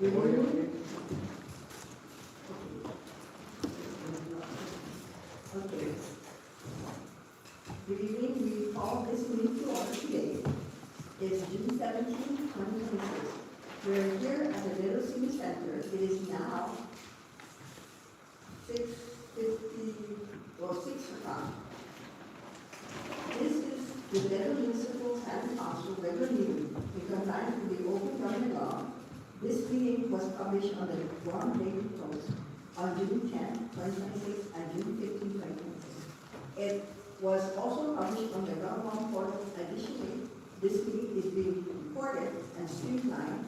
evening. Okay. Good evening. We call this meeting to order today. It's June 17, 2026. We're here at the Little Senior Center. It is now 6 o'clock. This is the Little Municipal County Council regular meeting in compliance with the open government law. This meeting was published on the Guam Daily Post on June 10, 2026 and June 15, 2026. It was also published on the Guam portal. Additionally, this meeting is being recorded and streamlined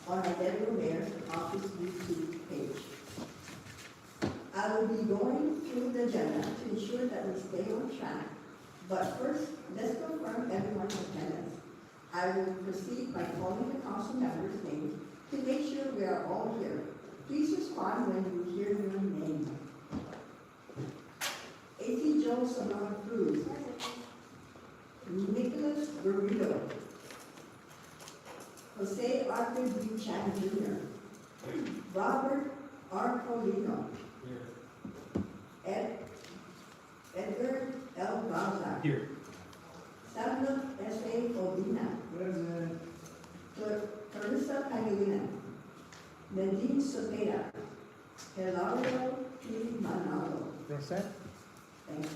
on our Federal Mayor's Office YouTube page. I will be going through the agenda to ensure that we stay on track. But first, let's confirm everyone's attendance. I will proceed by calling the council members' names to make sure we are all here. Please respond when you hear your name. A.T. Joe Salon Cruz. Nicholas Burrito. Jose Arthur B. Chan Jr. Robert R. Colino. Edgar L. Bauza. Here. Samuel S.A. Odina. Present. Clarissa Pagulina. Nadine Cepeda. Hilario P. Manalo. Present. Thank you.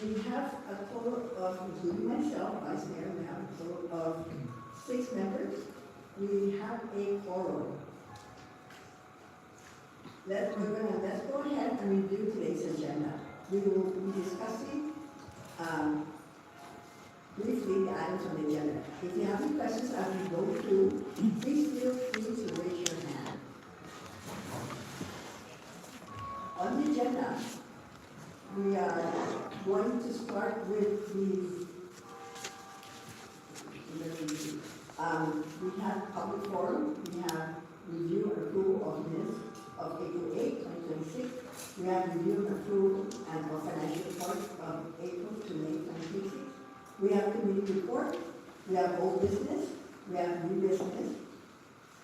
We have a total of, including myself, Vice Mayor, we have a total of 6 members. We have a quorum. Let's go ahead and review today's agenda. We will be discussing briefly the items on the agenda. If you have any questions as we go through, please feel free to raise your hand. On the agenda, we are going to start with we have public forum, we have review and approval of minutes of April 8, 2026. We have review and approval and of financial reports from April to May 2026. We have committee report, we have old business, we have new business,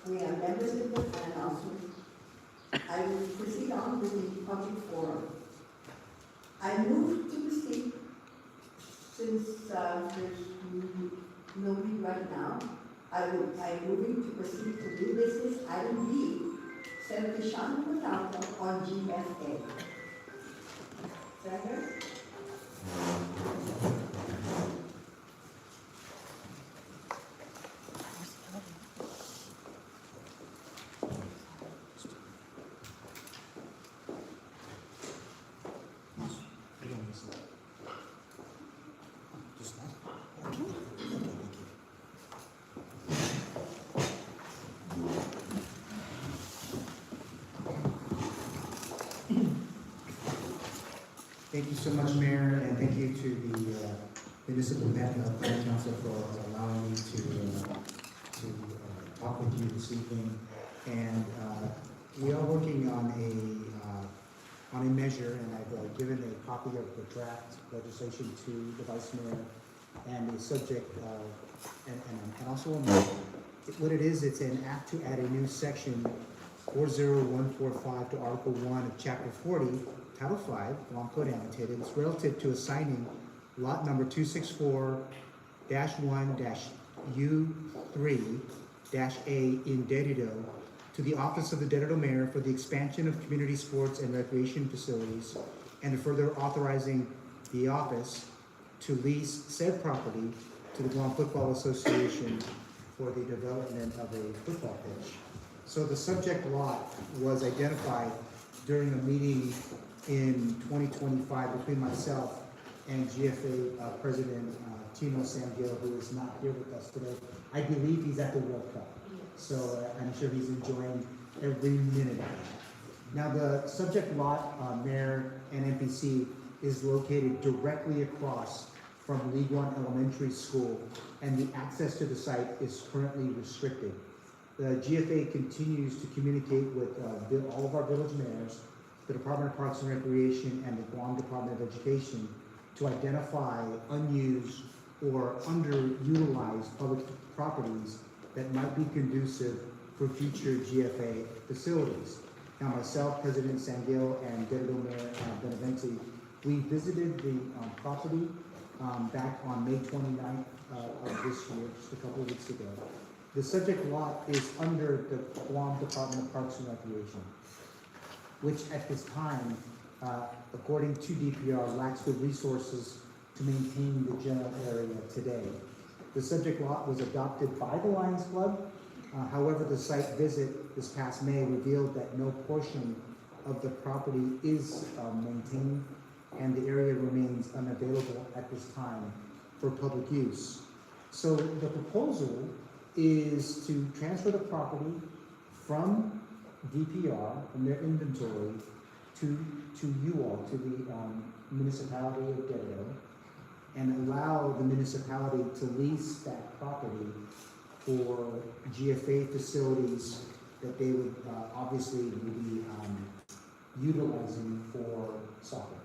we have members input and announcements. I will proceed on with the public forum. I move to proceed, since there's nobody right now, I'm moving to proceed to new business item B, Senator Sean Matalco on GFA. Senator? Thank you so much, Mayor, and thank you to the Municipal Planning Council for allowing me to talk with you this evening. And we are working on a measure, and I've given a copy of the draft legislation to the Vice Mayor, and the subject and also what it is. It's an act to add a new section 40145 to Article 1 of Chapter 40. Title 5, Guam Code Annotated. It's relative to assigning lot number 264-1-U3-A in Dedido to the Office of the Dedido Mayor for the expansion of community sports and recreation facilities, and further authorizing the office to lease said property to the Guam Football Association for the development of a football pitch. So the subject lot was identified during a meeting in 2025 between myself and GFA President Tino Sangill, who is not here with us today. I believe he's at the World Cup, so I'm sure he's enjoying every minute of it. Now, the subject lot, Mayor and NPC, is located directly across from League One Elementary School, and the access to the site is currently restricted. The GFA continues to communicate with all of our village mayors, the Department of Parks and Recreation, and the Guam Department of Education to identify unused or underutilized public properties that might be conducive for future GFA facilities. Now, myself, President Sangil, and Deputy Mayor Dmpc, we visited the property back on May 29th of this year, just a couple of weeks ago. The subject lot is under the Guam Department of Parks and Recreation, which at this time, according to DPR, lacks the resources to maintain the general area today. The subject lot was adopted by the Lions Club. However, the site visit this past May revealed that no portion of the property is maintained, and the area remains unavailable at this time for public use. So the proposal is to transfer the property from DPR, from their inventory, to you all, to the municipality of Dededo, and allow the municipality to lease that property for GFA facilities that they would obviously be utilizing for soccer.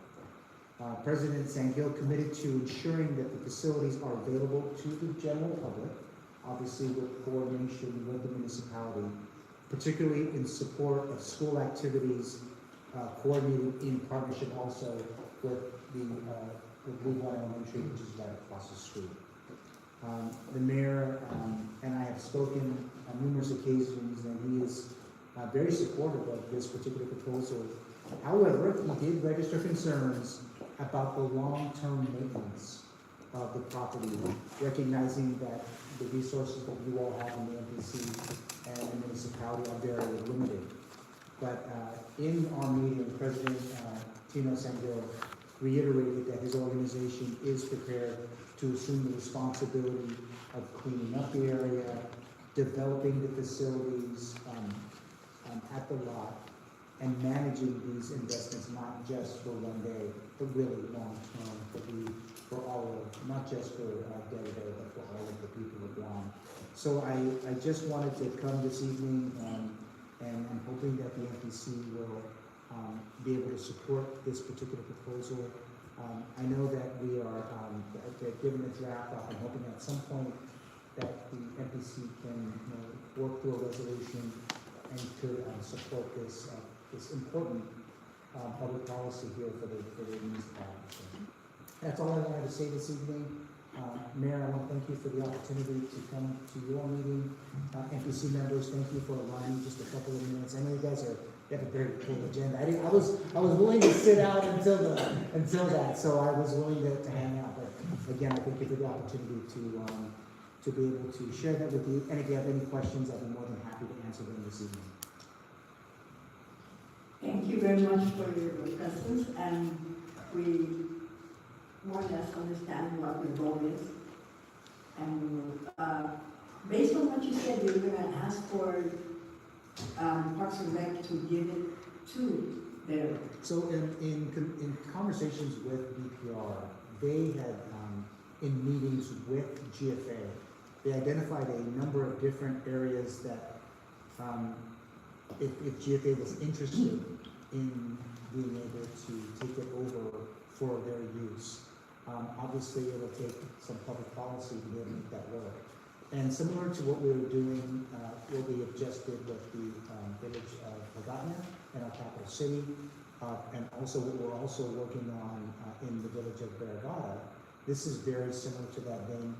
President Sangil committed to ensuring that the facilities are available to the general public, obviously with coordination with the municipality, particularly in support of school activities, coordinated in partnership also with the Blue Line Elementary, which is right across the street. The mayor and I have spoken on numerous occasions, and he is very supportive of this particular proposal. However, he did register concerns about the long-term maintenance of the property, recognizing that the resources that you all have in the NPC and the municipality are very limited. But in our meeting, President Tino Sangil reiterated that his organization is prepared to assume the responsibility of cleaning up the area, developing the facilities at the lot, and managing these investments not just for one day, but really long term for all of, not just for Dededo, but for all of the people of Guam. So I just wanted to come this evening and I'm hoping that the NPC will be able to support this particular proposal. I know that we are given a draft up. I'm hoping at some point that the NPC can work through a resolution and could support this this important public policy here for the municipality. So that's all I wanted to say this evening. Mayor, I want to thank you for the opportunity to come to your meeting. NPC members, thank you for allowing me just a couple of minutes. I know you guys have a very full agenda. I was willing to sit out until that, so I was willing to hang out. But again, I thank you for the opportunity to be able to share that with you. And if you have any questions, I'd be more than happy to answer them this evening. Thank you very much for your questions, and we more or less understand what your goal is. And based on what you said, you're going to ask for Parks and Rec to give it to their. So in conversations with DPR, they had in meetings with GFA, they identified a number of different areas that if GFA was interested in being able to take it over for their use. Obviously, it'll take some public policy to be able to make that work. And similar to what we were doing, what we have just did with the village of Pagatna in our capital city, and also what we're also working on in the village of Barragata, this is very similar to that vein.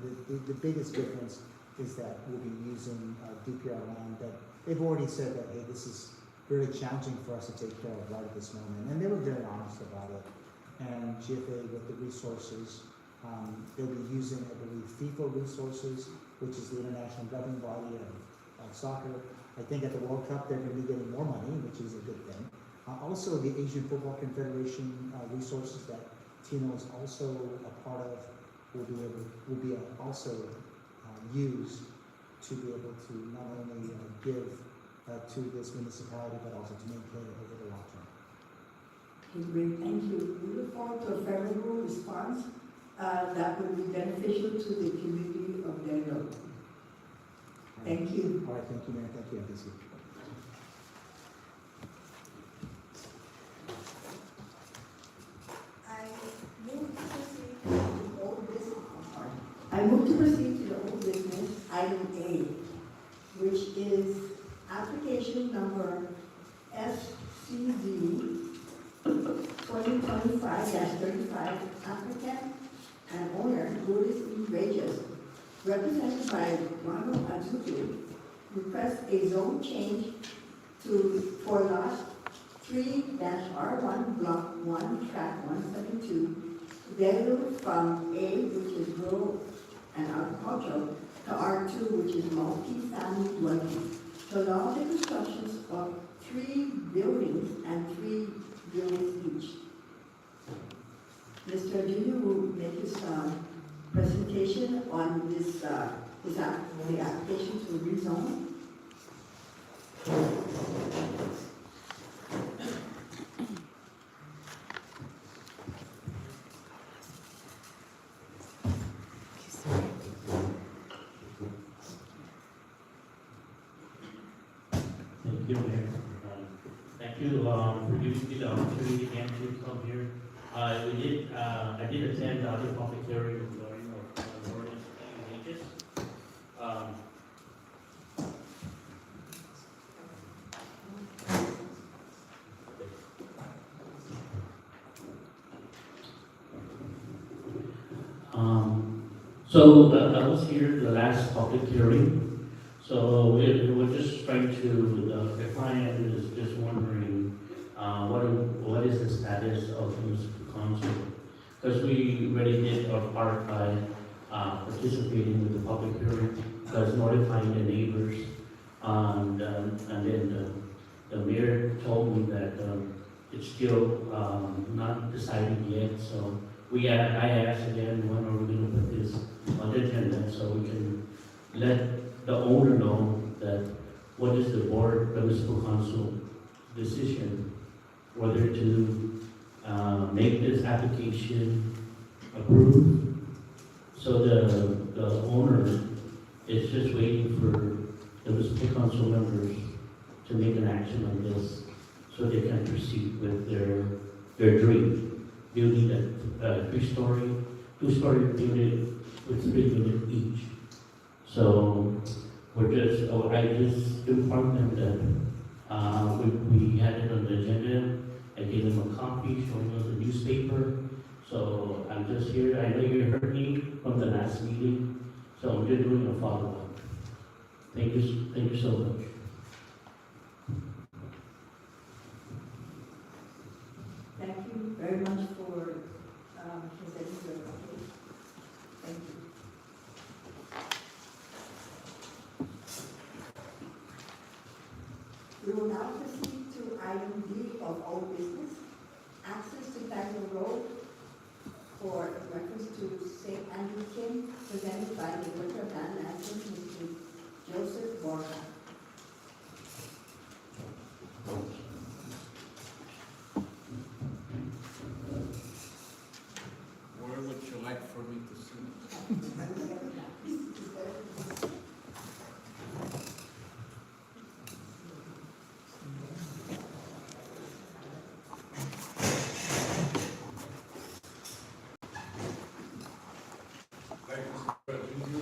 The biggest difference is that we'll be using DPR land that they've already said that, hey, this is very challenging for us to take care of right at this moment. And they were very honest about it. And GFA with the resources, they'll be using, I believe, FIFA resources, which is the international governing body of soccer. I think at the World Cup, they're going to be getting more money, which is a good thing. Also, the Asian Football Confederation resources that Tino is also a part of will be also used to be able to not only give to this municipality, but also to maintain it over the long term. Okay, great, thank you. We look forward to a favorable response that will be beneficial to the community of Dededo. Thank you. All right, thank you, Mayor. Thank you, NPC. I move to proceed to the old business, item A. which is application number SCD 2025-35, applicant and owner Louis E. Regis, represented by Ronald Azuki, requests a zone change for lot 3-R1, block 1, track 172, developed from A, which is rural and agricultural, to R2, which is multi-family dwelling, to allow the constructions of 3 buildings and 3 buildings each. Mr. Junior will make his presentation on the application to rezone. Thank you, Mayor. Thank you for giving me the opportunity again to come here. I did attend the other public hearing regarding ordinance changes. So I was here the last public hearing. So we were just trying to, the client is just wondering, what is the status of the municipal council? Because we already did our part by participating with the public hearing, because notifying the neighbors. And then the mayor told me that it's still not decided yet. So I asked again, when are we going to put this on the agenda so we can let the owner know that what is the board, the municipal council decision, whether to make this application approved. So the owner is just waiting for the municipal council members to make an action on this so they can proceed with their dream. Building a two-story building with 3 units each. So I just informed them that we had it on the agenda. I gave them a copy showing us the newspaper. So I'm just here. I know you heard me from the last meeting, so I'm just doing a follow-up. Thank you so much. Thank you very much for presenting your update. Thank you. We will now proceed to item D of old business, access to Thacker Road for reference to St. Andrew King, presented by the Director of Land Management, Mr. Joseph Borja. Where would you like for me to sit?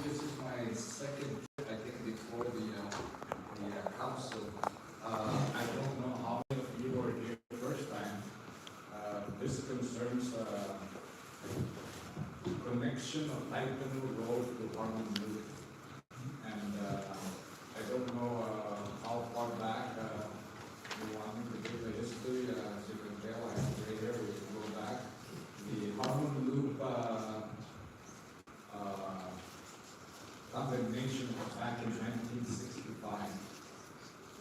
This is my second trip, I think, before the council. I don't know how many of you were here the first time. This concerns connection of Avenue Road to Harmon Loop. And I don't know how far back you want me to give the history. As you can tell, I have right here, we can go back. The Harmon Loop condemnation was back in 1965,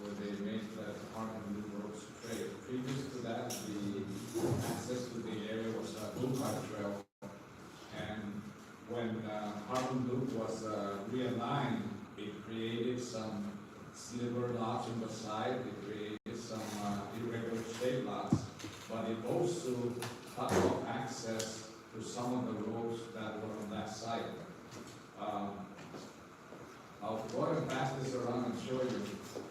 where they made the Harmon Loop Road straight. Previous to that, the access to the area was a blue card trail. And when Harmon Loop was realigned, it created some sliver lots on the side, it created some irregular shaped lots, but it also cut off access to some of the roads that were on that side. I'll go ahead and pass this around and show you,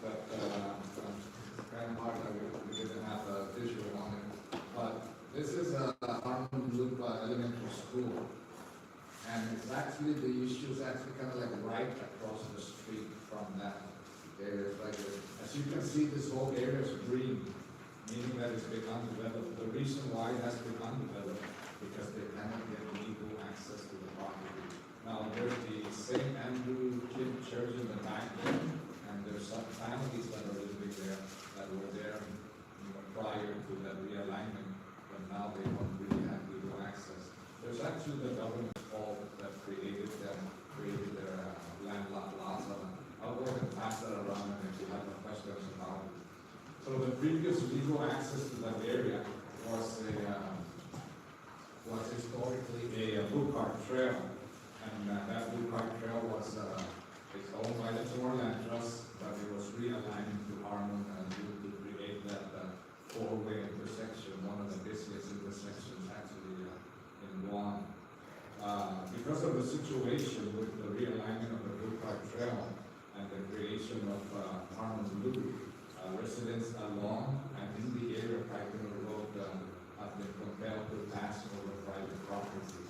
but it's kind of hard that we didn't have a visual on it. But this is a Harmon Loop elementary school. And it's actually, the issue is actually kind of like right across the street from that. Okay, it's like, as you can see, this whole area is green, meaning that it's been undeveloped. The reason why it has been undeveloped, because they cannot get legal access to the property. Now, there's the St. Andrew Kid Church in the back there, and there's some families that are living there, that were there, prior to that realignment, but now they don't really have legal access. There's actually the government's fault that created their landlocked lots. I'll go ahead and pass that around, and if you have any questions about it. So the previous legal access to that area was historically a blue cart trail, and that blue cart trail was it's owned by the Torrent Land Trust, but it was realigned to Harmon to create that four-way intersection, one of the busiest intersections actually in Guam. Because of the situation with the realignment of the blue cart trail and the creation of Harmon Loop, residents along and in the area of Pikener Road have been compelled to pass over private property.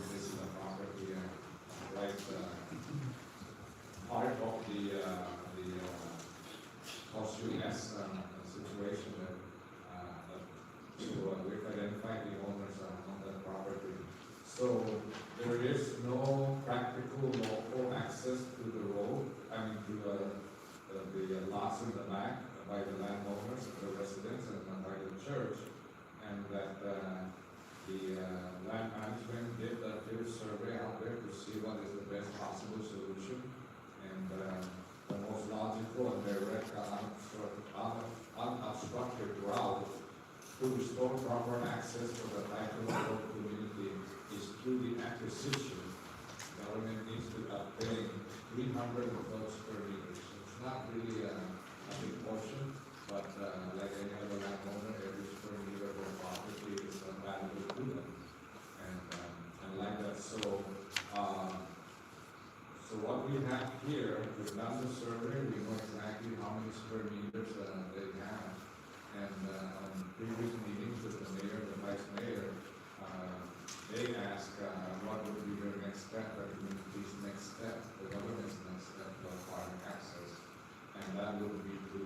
This is a property right part of the Cost-U-S situation that we've identified the owners on that property. So there is no practical local access to the road, I mean to the lots in the back by the landowners, the residents, and by the church, and that the land management did a field survey out there to see what is the best possible solution, and the most logical and direct unobstructed route to restore proper access for the Title Road community is through the acquisition. Government needs to obtain 312 square meters. It's not really a big portion, but like any other landowner, every square meter of property is valuable to them. And like that, so what we have here, we've done the survey, we know exactly how many square meters they have. And on previous meetings with the mayor, the vice mayor, they asked what would be their next step, the community's next step, the government's next step to acquire access. And that would be to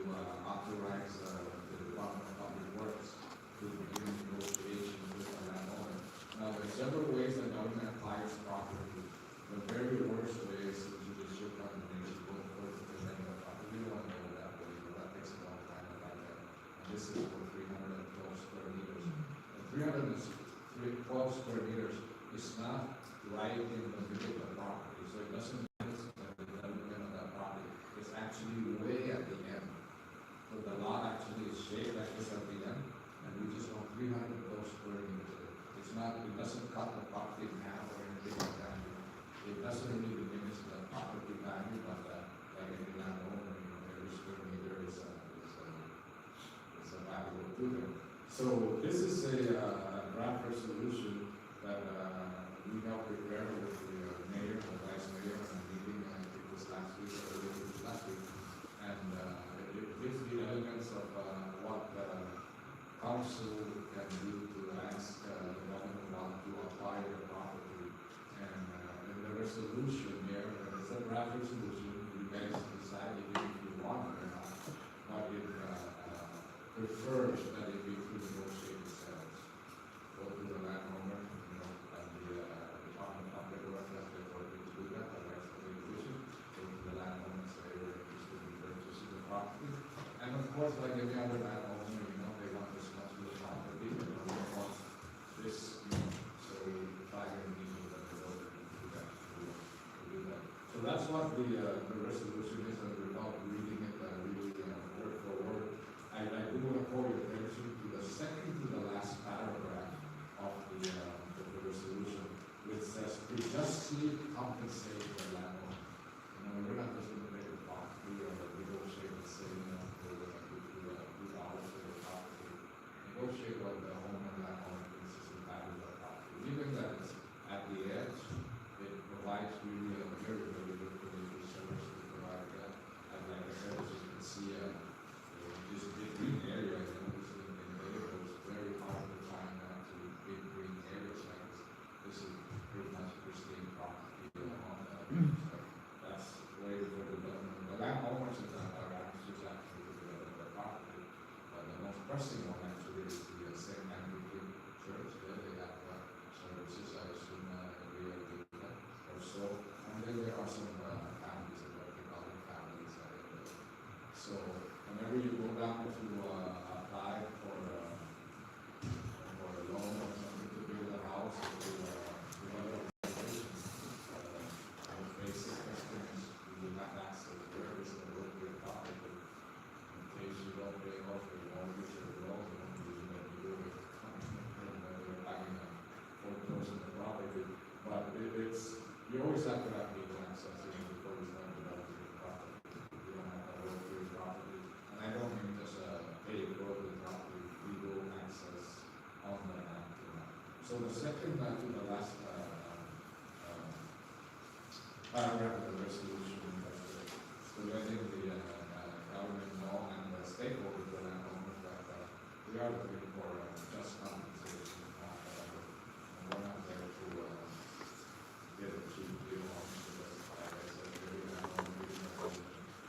authorize the Department of Public Works to begin negotiations with the landowner. Now, there are several ways the government acquires property. The very worst way is the judicial condemnation, going for the presenting of property. We don't want to go that way, but that takes a long time to like that. And this is for 312 square meters. And 312 square meters is not right in the middle of the property, so it doesn't matter the development of that property. It's actually way at the end. So the lot actually is shaped like this at the end, and we just want 312 square meters. It's not, it doesn't cut the property in half or anything like that. It doesn't really diminish the property value, but like any landowner, every square meter is a valuable to them. So this is a draft resolution that we helped prepare with the mayor, the vice mayor, and a meeting, I think it was last week or earlier this last week. And it gives the elements of what the council can do to ask the government to acquire the property. And in the resolution here, it's a draft resolution, you guys decide if you want it or not, but it prefers that it be through negotiated sales. Go to the landowner, and the Department of Public Works has the authority to do that, but that's the decision. Go to the landowner and say we're interested in purchasing the property. And of course, like every other landowner, they want this much of the property, and they want this, so we try to meet with them in order to do that, to do that. So that's what the resolution is, and without reading it really word for word. I do want to call your attention to the second to the last paragraph of the resolution, which says to justly compensate the landowner. We're not just going to make a property or negotiate the same for the $2 for the property. Negotiate what the owner and landowner thinks is the value of the property. Even that it's at the edge, it provides really a very, very good community service to provide that. And like I said, as you can see, this big green area, this is in Vail, it's very hard to find actually big green areas like this. This is pretty much pristine property on that. So that's way for the government. The landowners in the are some families that are economic families. So whenever you go down to apply for a loan or something to build a house or to other organizations, the basic question is, do you have access? Where is the local property? In case you don't pay off your mortgage or your loan, you may be doing it, and you're having a foreclose on the property. But you always have to have legal access before you start developing your property. You don't have to work through your property. And I don't mean just paved road with property, legal access on the land. So the second to the last paragraph of the resolution is letting the government know and the stakeholders, the landowners, that we are looking for just compensation. And we're not there to get a cheap deal on it, because, like I said, every landowner,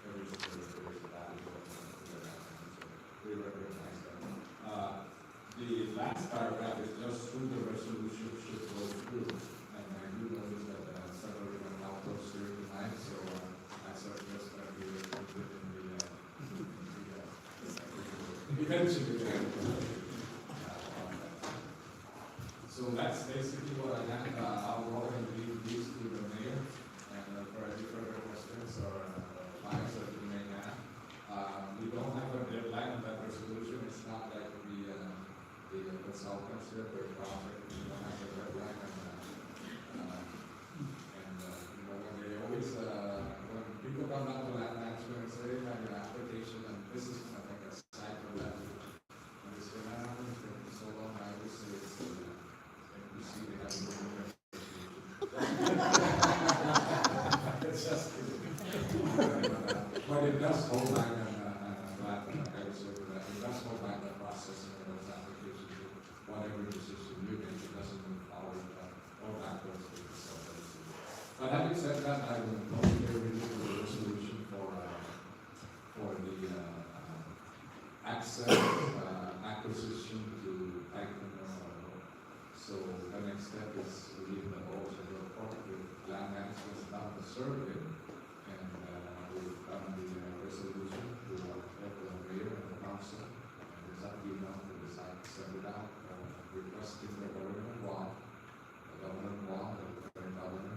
every security, there is value of the land. So we recognize that. The last paragraph is just who the resolution should go through. And I do notice that several of them are close here tonight, so I suggest that we include it in the eventually. So that's basically what I have. I'll go ahead and leave these to the mayor, and for any further questions or comments that you may have. We don't have a deadline on that resolution. It's not like the consultants here, the project, we don't have a deadline. When they always, when people come down to land management and say, have your application, and this is kind of like a side of that. And they say, man, I'm going to take so long. I always say it's you see, they have a good it's just but it does hold back and I would say that it does hold back the process of those applications. Whatever decision you make, it doesn't move forward or backwards with the consultants. But having said that, I will probably read the resolution for the access acquisition to Titan. So the next step is to leave the balls in the report with land management done the survey, and we've done the resolution to let the mayor and the council, and it's up to you now to decide to send it out, requesting the government bond, the current governor,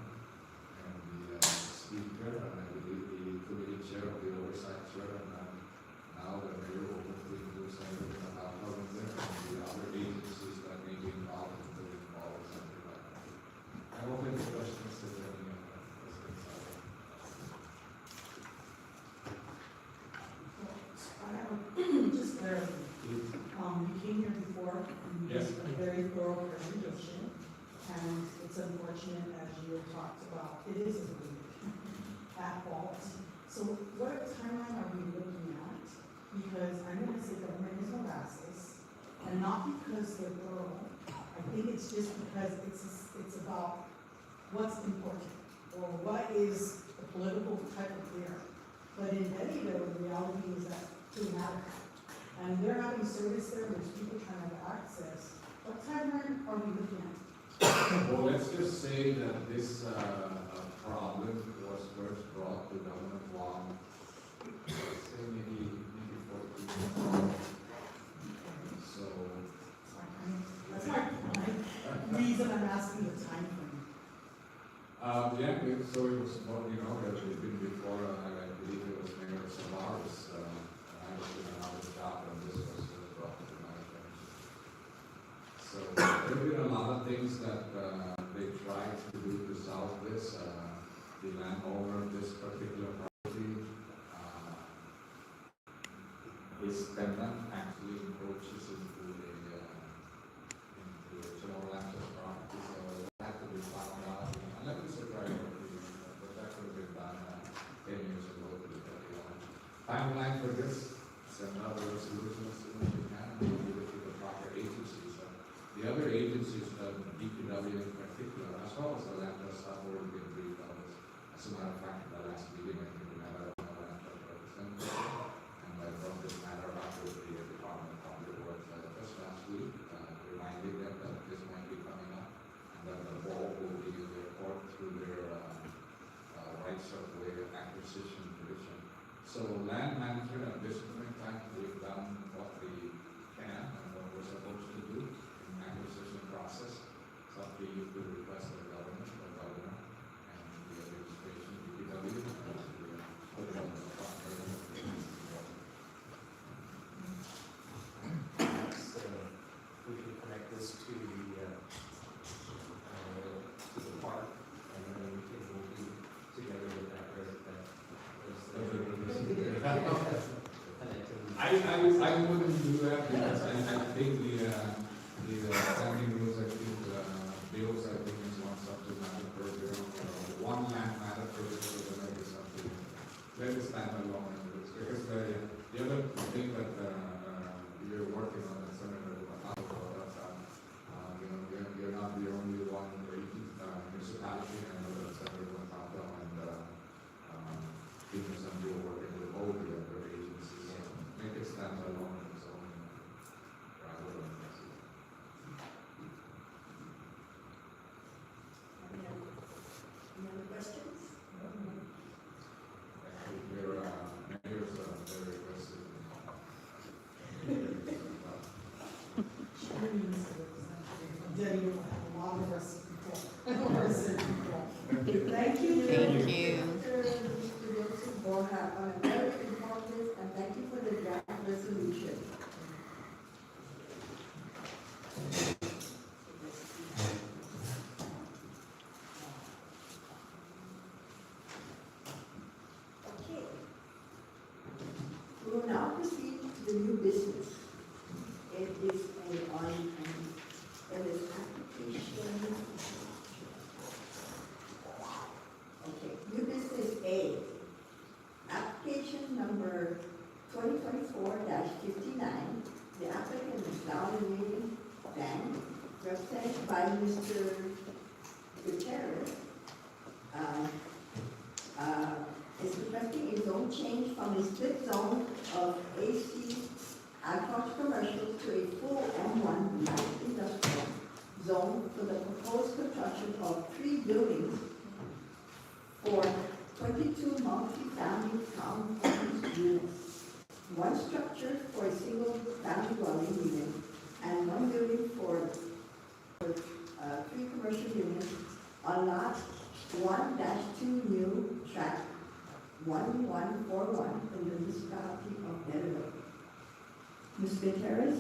and the speaker, and I believe the committee chair of the oversight chair, and now the mayor will hopefully do something about government there, and the other agencies that may be involved in doing all or something like that. I hope any questions that there any questions are. I have just clarity. You came here before, and you Yes. did a very thorough presentation, and it's unfortunate, as you have talked about, it is a week at fault. So what timeline are we looking at? Because I'm going to say government is molasses, and not because they're thorough. I think it's just because it's about what's important, or what is the political type of clear. But in Eddie, the reality is that two matter. And they're having service there, there's people trying to have access. What timeline are we looking at? Well, let's just say that this problem was first brought to government law, say maybe 14. So, That's my reason I'm asking the time frame. so it was, that we've been before, I believe it was Mayor Savaris, I was in another job, and this was brought to my attention. So there have been a lot of things that they tried to do to solve this. The landowner of this particular property, his tenant actually encroaches into a general access property, so that had to be found out. And that was a priority, but that could have been done 10 years ago to the timeline for this. Send out the resolution as soon as we can, and we'll give it to the proper agencies. The other agencies, the DPW in particular, as well as the land trust, have already been briefed on this. As a matter of fact, in the last meeting, I think we had a land trust representative, and I brought this matter up with the Department of Public Works just last week, reminding them that this might be coming up, and that the ball will be in their court through their right I wouldn't do that because I think the standing rules, I think, bills, I think is one subject matter per bill, one land matter per bill, so then maybe something, let it stand alone. Because the other thing that, you're working on, that Senator Matalo, that's, you're not the only one, municipality, I know that Senator Matalo and, even some people working with all the other agencies, so make it stand alone on its own, rather than messy. Any other questions? Your mayor's very aggressive. Jenny will have a lot of us people. Thank you. Thank you. Mr. Wilson Borja, on a very informative, and thank you for the draft resolution. Okay. We will now proceed to the new business. It is it is application. Okay, new business A, application number 2024-59. The applicant is Valerie Van, represented by Mr. Gutierrez. Is requesting a zone change from a split zone of AC agricultural commercial to a full M1 light industrial zone for the proposed construction of 3 buildings for 22 multi-family townhomes units, 1 structure for a single family dwelling unit, and 1 building for 3 commercial units on lot 1-2 new tract 1141 in the municipality of Denver. Ms. Gutierrez?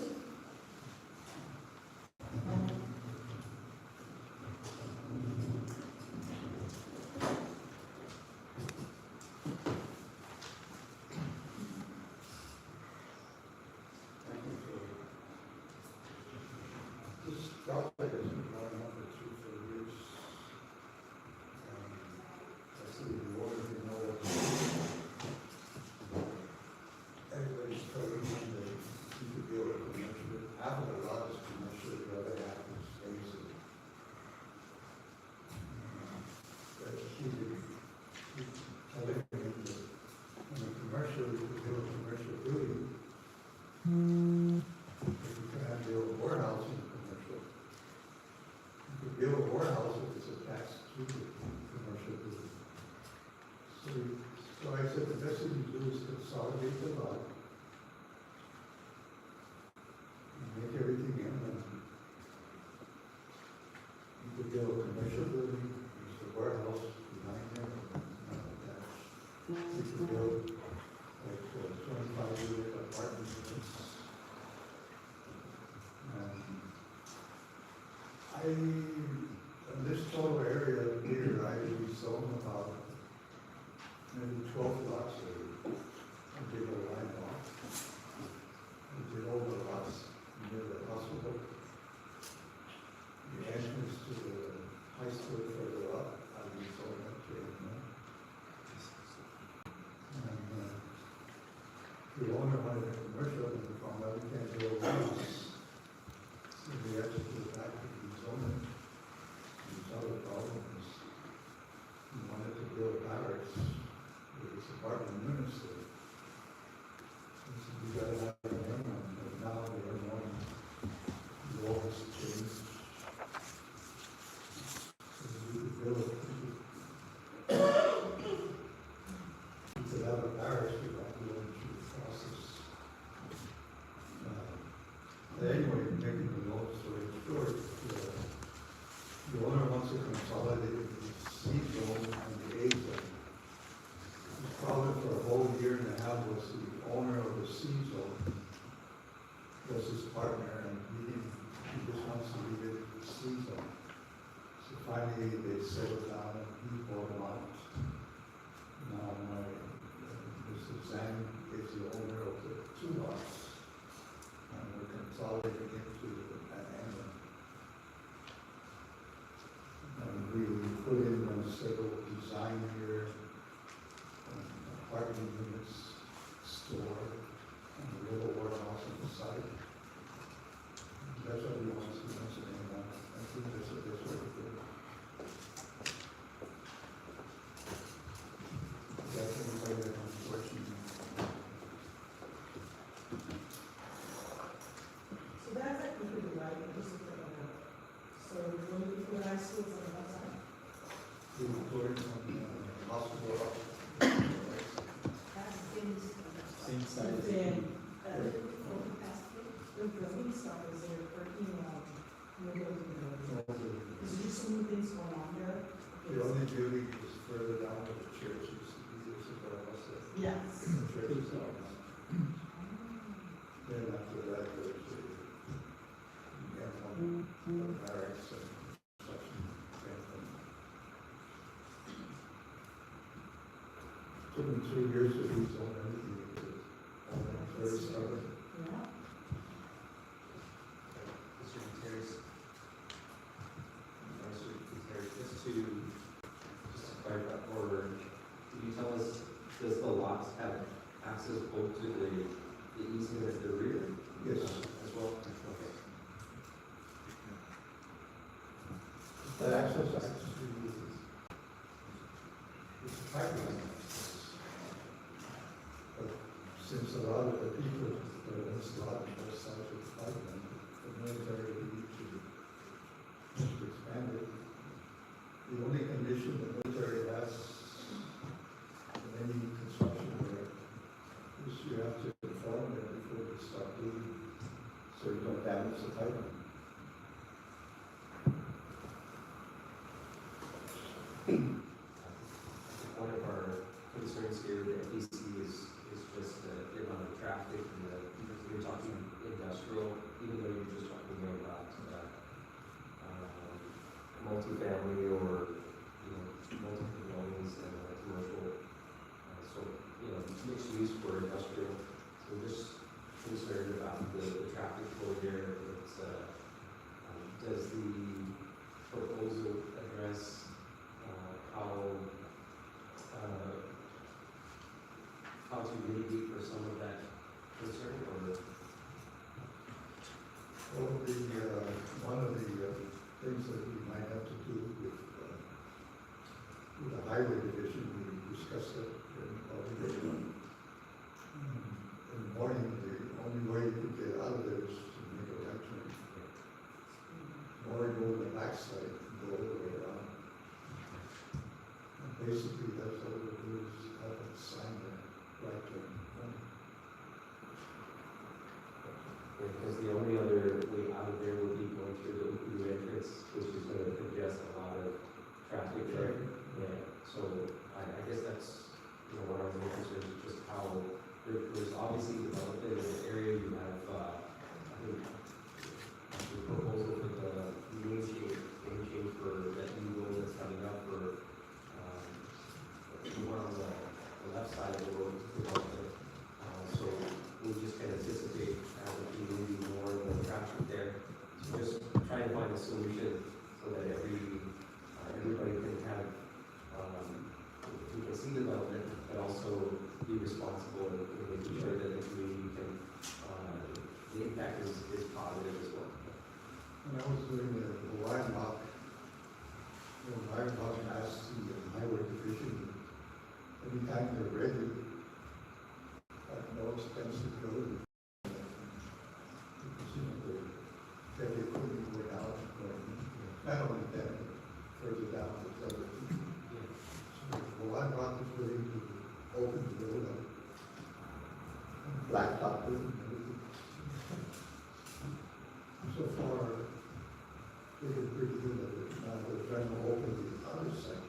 This topic has been going on for years. I see the board, you know, everybody's telling me that you could be able to commercial it. Half of the lot is commercial, the other half is basic. But she did, telling me that in a commercial, you could build a commercial building. If you could have build a warehouse in commercial. You could build a warehouse if it's attached to the commercial building. So I said the best thing to do is consolidate the lot. And make everything in and you could build a commercial building, there's a warehouse behind there, not attached. You could build like 25-unit apartment units. In this total area here, I rezoned about maybe 12 lots I did a line off. I did all the lots near the hospital. The entrance to the high school further up, I rezoned that to and the owner wanted a commercial, and we found out we can't build a house. So we had to go back to the zoning. The other problem is he wanted to build barracks with his apartment units there. So he said, you gotta have a minimum, but now there are no laws changed. So we could build, we could have a barracks without going through the process. Anyway, making the long story short, the owner wants to consolidate the C zone and the A zone. The problem for a whole year and a half was the owner of the C zone was his partner, and he just wants to leave it the C zone. So finally, they settled down and he bought him out. Now my Mr. Zhang is the owner of the two lots, and we're consolidating into an angle. And we put in several design here, apartment units, store, and a little warehouse on the side. That's what we want to mention, and I think that's what we're doing. That's anybody that has a question. So that's actually right, I just looked at that. So when you put high school, it's on the outside. We employed from hospital. That's things. Same size. Then, the building stuff is there for, your building. Is there just so many things going on there? The only building is further down where the church used to be, this is what I was saying. Yes. The church is down. Then after that, there's the, barracks and such. Took me 2 years to rezone everything, all that very stubborn. Yeah. Mr. Gutierrez. Mr. Gutierrez, just to clarify, or can you tell us, does the lots have access both to the easement at the rear? Yes. As well? Okay. That access actually is a pipeline. But since a lot of the people that are in this lot are south of the pipeline, the military need to expand it. The only condition the military has in any construction work is you have to inform them before they start digging, so you don't damage the pipeline. One of our concerns here at Dmpc is just the amount of traffic and because you're talking industrial, even though you're just talking about multifamily or, multiple dwellings and commercial, so, mixed use for industrial. So we're just concerned about the traffic flow there. It's, does the proposal address how to mitigate for some of that concern, or? Well, one of the things that we might have to do with the highway division, we discussed it in the morning, the only way you can get out of there is to make a right turn. Or go to the backside and go all the way around. And basically, that's all we do is have a sign there, right turn. Because the only other way out of there would be going through the new entrance, which is going to congest a lot of traffic there. Yeah, so I guess that's, one of our main concerns is just how there's obviously development in the area. You have, I think, the proposal for the name change for that new road that's coming up for, the one on the left side of the road development. So we just can anticipate as a community more and more traffic there. So just try to find a solution so that everybody can have, we can see development, but also be responsible in making sure that the community can, the impact is positive as well. When I was doing the Hawaiian Walk, asked the highway division, anytime they're ready, at no expense to go. Because, the heavy equipment went out, not only that, but further down the other. So Hawaiian Walk is willing to open the road up, blacktop it and everything. So far, they did pretty good at it. Now they're trying to open the other side.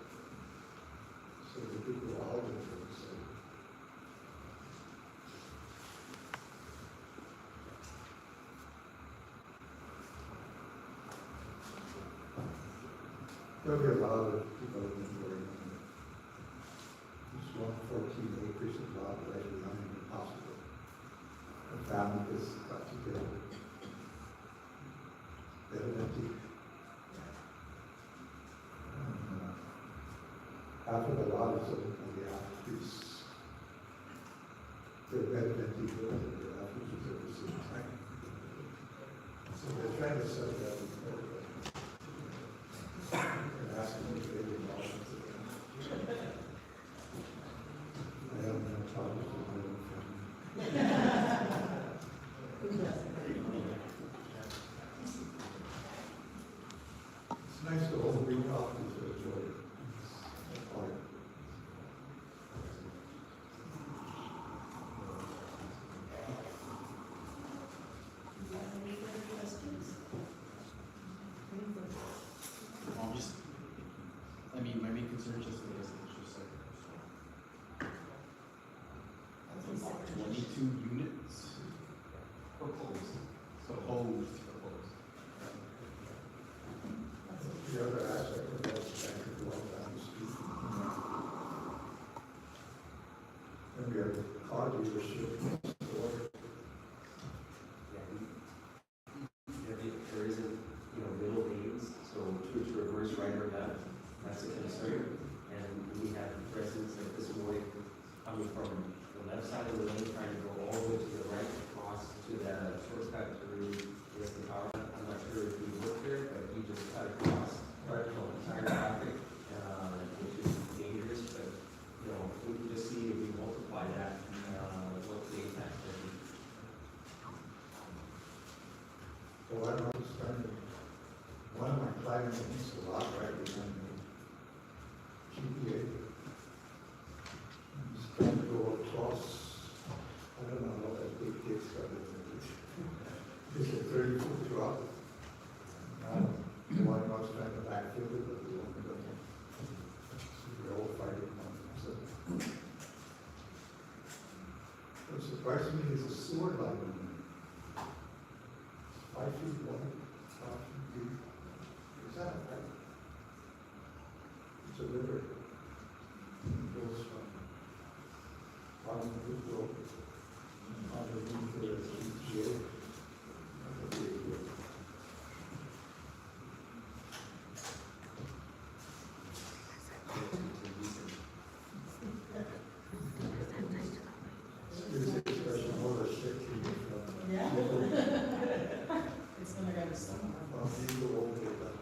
So they could go out and so. There'll be a lot of development going on. This 14 acres of lot right behind the hospital. The family just got together. Evidently, half of the lot is owned by the Alphys. They're evidently built in the Alphys at the same time. So they're trying to sell that in court. And asking if they would license it. I have no problems with my own family. It's nice to hold the office to enjoy it. It's art. Any further questions? Any further? My main concern is just the residential sector. That's about 22 units proposed. Proposed. The other aspect of that is trying to go up down the street. And we have a car dealership next door. There isn't, middle lanes, so to reverse right or left, that's a concern. And we have residents like this morning coming from the left side of the lane, trying to go all the way to the right across to that shortcut through the power. I'm not sure if you work there, but we just cut across right from entire traffic, which is dangerous, but, we can just see if we multiply that, what the impact would be. So I don't understand. One of my clients owns a lot right behind the GPA. He's trying to go across, I don't know what that big kid's got in there. It's a 30-foot drop. The one was trying to backfill it, but we opened it up. So we're all fighting on it. So what surprised me is a sewer line in there. 5 feet wide, 5 feet deep. Is that a pipe? It's a river. It goes from bottom of the road underneath the GPA. That's a big river. This is expression more or less 6 feet from. Yeah. It's gonna go somewhere. Well, you go over that.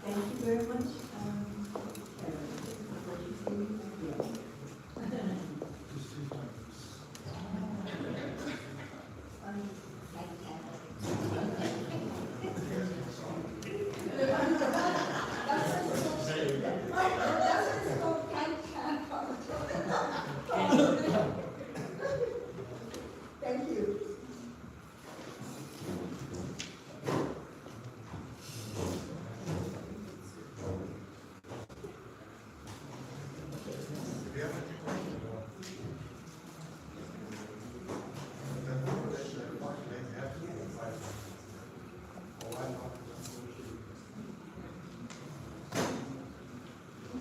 Thank you very much. Just 2 times. Thank you.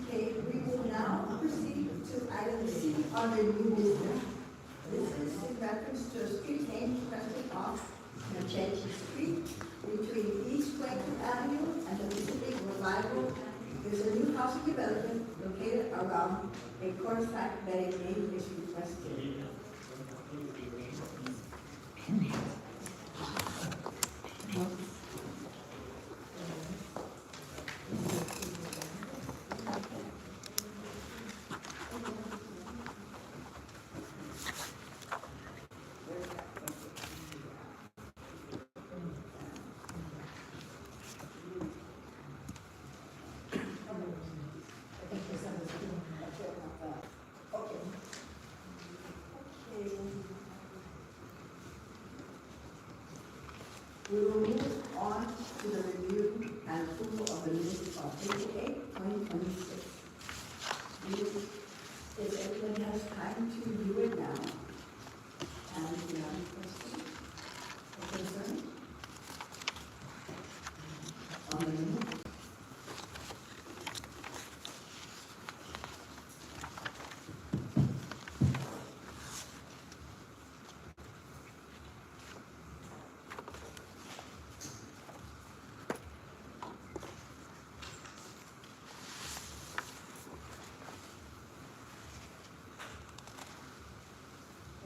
Okay, we will now proceed to item C on the new business. This is in reference to a street name requested off Manchester Street between East Franklin Avenue and the Pacific Revival. There's a new housing development located around a cul-de-sac that a name is requested. We will move on to the review and approval of the minutes of April 8, 2026. If everybody has time to review it now, and if you have any questions.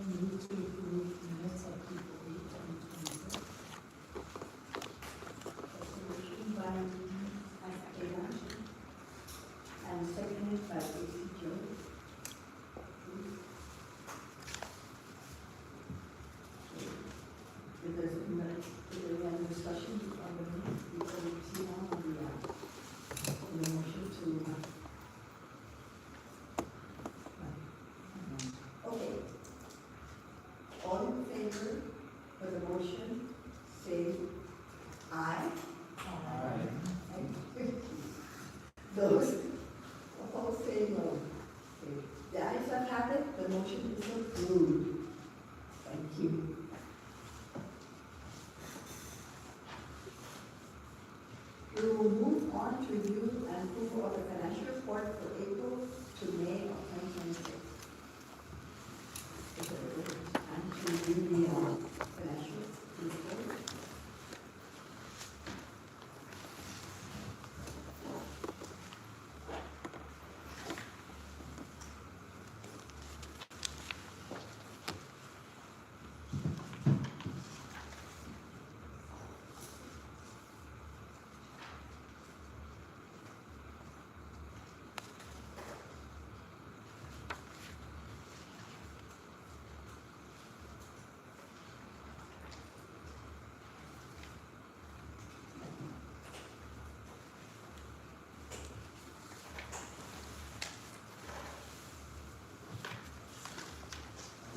move to approve minutes of April 8, 2026. Motion by Akela and seconded by AC Jones. If there's any other discussion on the minutes, we can see now on the motion to. Okay. All in favor for the motion, say aye. Those opposed say no. Okay. The ayes have it, the motion is approved. Thank you. We will move on to review and approval of the financial report for April to May of 2026. And to review the financial report.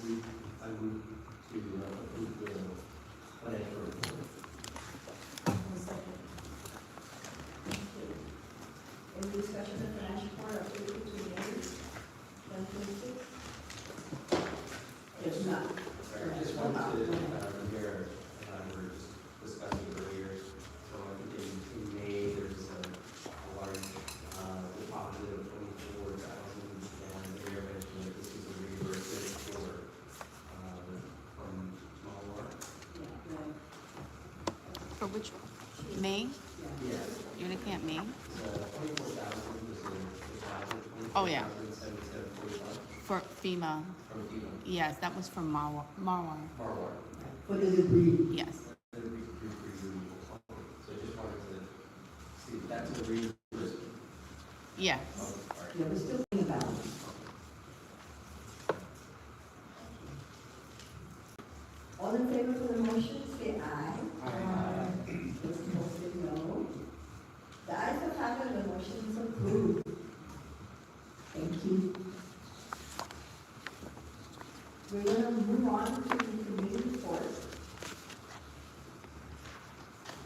I move to approve the financial report. One second. Any discussion of the financial report of April to May 2026? If not. Sorry, I just wanted to compare, we were just discussing earlier, so I think in May, there's a large deposit of 24,000, and the mayor mentioned that this is a reimbursement from Malwar. For which, May? Yes. You're looking at May? The 24,000 was a deposit, Oh, yeah. 27,745 For FEMA, from FEMA. yes, that was from Marwar. Marwar. For the debris. Yes. So I just wanted to see, that's a reimbursement. Yes. Oh, all right. Yeah, we're still thinking about it. All in favor for the motion, say aye. Those opposed say no. The ayes have it, the motion is approved. Thank you. We're going to move on to the committee report.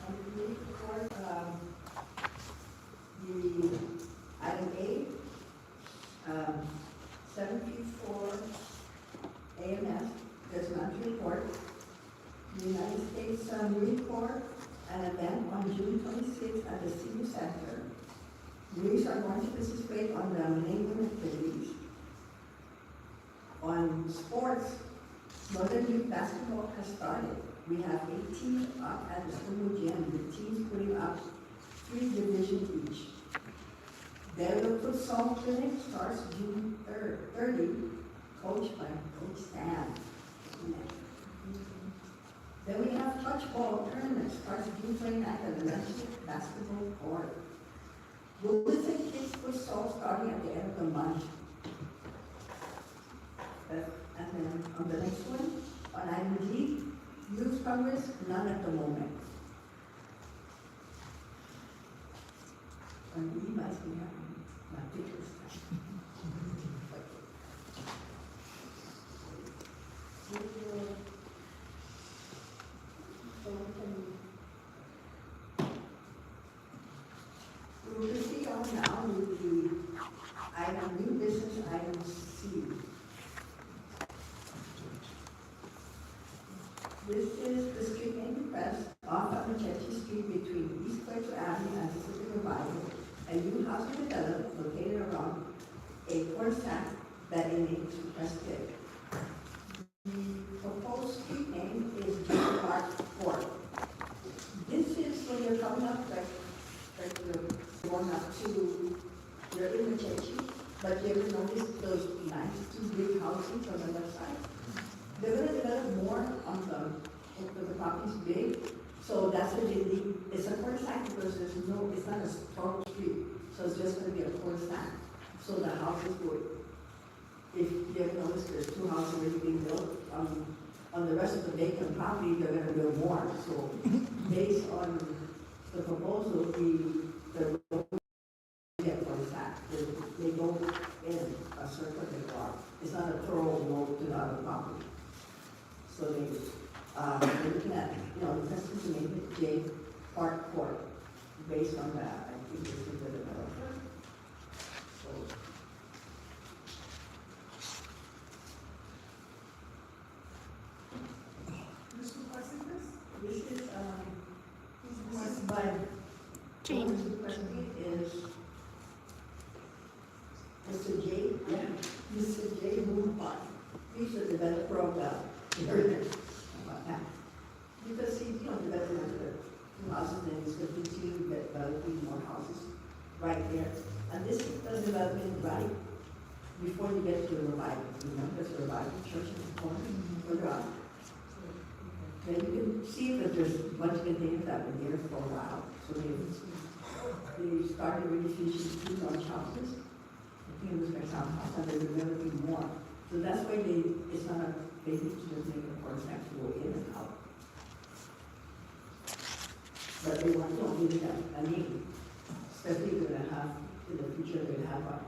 On the committee report, the item A, 734 AMS, there's an monthly report. The United States Marine Corps, an event on June 26th at the Senior Center. Marines are going to participate on the enabling activities. On sports, Northern Youth Basketball has started. We have 8 teams up at the school gym, the teams putting up 3 divisions each. Their futsal clinic starts June 30, coached by Coach Stan. Then we have touch ball tournament, starts June 29th at the National Basketball Court. Wilson Kids Futsal starting at the end of the month. And then on the next one, on item D, Youth Congress, none at the moment. On E, might be happening, not this time. We will proceed on now with the item, new business item C. This is the street name request off of Machechi Street between East Clayton Avenue and Pacific Revival, a new housing development located around a corn stack that is requested. The proposed street name is John Park Court. This is when you're coming up, like you're going up to, you're in Machechi, but you ever notice those nice 2 big houses on the left side? They're gonna develop more on because the property's big, so that's what they need. It's a cul-de-sac because it's not a total street, so it's just gonna be a cul-de-sac. So the houses would, if you have noticed, there's 2 houses already being built. On the rest of the vacant property, they're gonna build more. So based on the proposal, the road get cul-de-sac. They go in a circle, they go out. It's not a thorough road to the other property. So they're looking at, the customers to make it J Park Court. Based on that, I think this is the developer. So, Who's requesting this? this is by, Jane. who's requesting is Mr. J. Yeah. Mr. J. Moonpot. He's the developer of the area. About that. Because he, developed another 2 houses and he's going to continue developing more houses right there. And this is the development right before you get to the revival. There's a revival church in the corner, further out. And you can see that there's a bunch of containers that have been there for a while. So they started really finishing 2 large houses. I think it was their townhouse, and they're developing more. So that's why it's not a baby to just make a cul-de-sac to go in and out. But they want to give it a name. Especially they're gonna have, in the future, they're gonna have a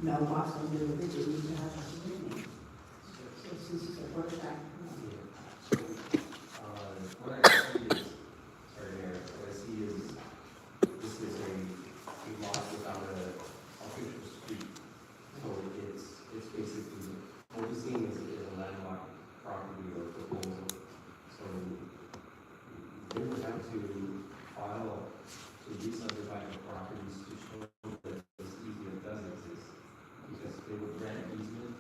mailbox on the bridge, they need to have a certain name. So since it's a cul-de-sac, What I see is, sorry, Mayor, what I see is, this is a lot without a official street. So it's basically, what we're seeing is a landlocked property or proposal. So they would have to file to re-subdivide the properties to show that this easement does exist. Because they would grant easement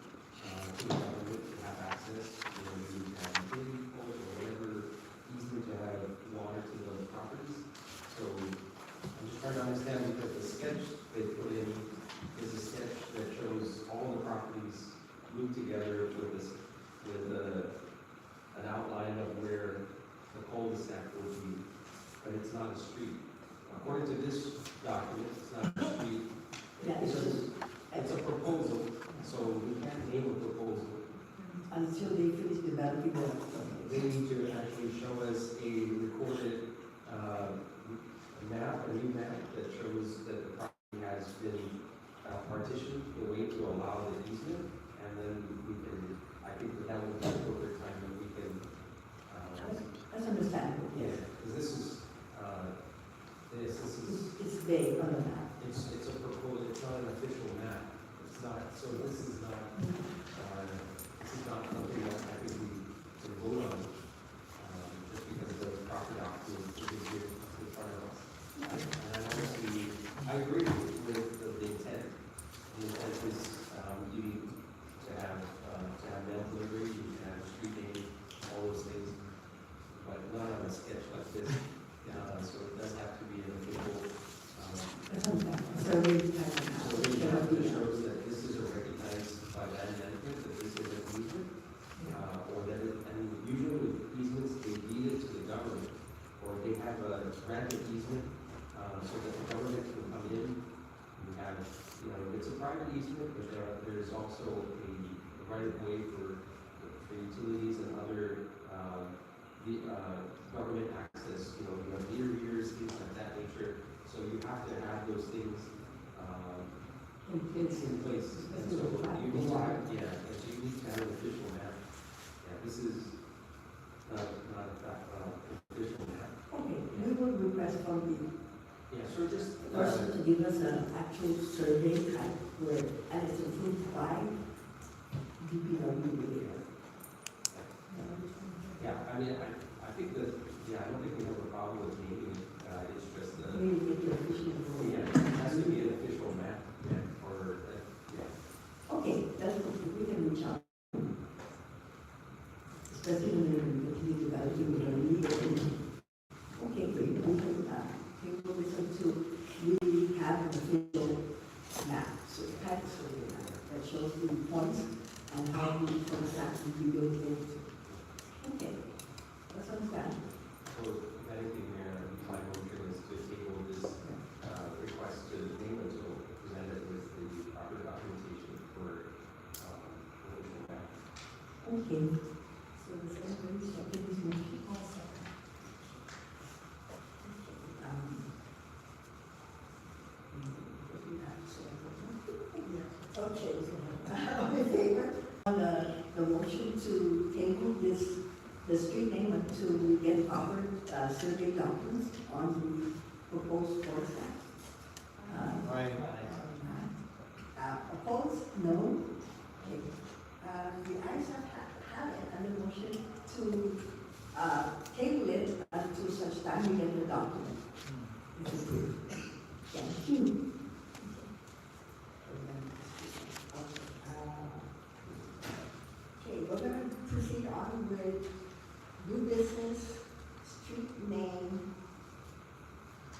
to the government to have access, you need to have utility poles or whatever easement to have water to the properties. So I'm just trying to understand because the sketch they put in is a sketch that shows all the properties grouped together with an outline of where the cul-de-sac will be, but it's not a street. According to this document, it's not a street. yeah, It's a proposal, so we can't name a proposal. until they finish developing the. They need to actually show us a recorded map, a new map that shows that the property has been partitioned the way to allow the easement, and then we can, I think that would be the appropriate time that we can. That's understandable, Yeah, yes. because this is, It's vague on the map. it's a proposal, it's not an official map. It's not, so this is not something that I think we can vote on, just because the proper document is here in front of us. And I honestly, I agree with the intent. The intent is, you need to have mail delivery, you can have street name, all those things, but not on a sketch like this. So it does have to be an official, So we kind so we have to show that this is a recognized by land management, that this is an easement, or that it, and usually with easements, they deed it to the government, or they have a granted easement, so that the government can come in. You have, it's a private easement, but there's also a right of way for utilities and other, government access, you have meter readers, things like that nature, so you have to have those things, in place, and so you need to have, and so you need to have an official map. Yeah, this is not an official map. Okay, we will request from the Yeah, so just, person to give us an actual survey type where, and it's approved by DPW. yeah, I mean, I think that, I don't think we have a problem with naming it, it's just, Maybe get the official. yeah, it has to be an official map, or, Okay, that's what we can reach out. Especially when they're continue developing, we're gonna need it. Okay, great, we can, people listen to really have an official map, so it has a survey map that shows the points and how the contract will be built into. understand. So, if anything, Mayor, my motion is to table this, request to the name until presented with the proper documentation for, official map. Okay. So does everybody second this motion? Okay, all in favor on the motion to table this, the street name until we get proper survey documents on the proposed forest act? Aye. Opposed? No? Okay. The ayes have it, and the motion to table it until such time we get the document. This is good. Thank you. Okay, we're going to proceed on with new business, street name,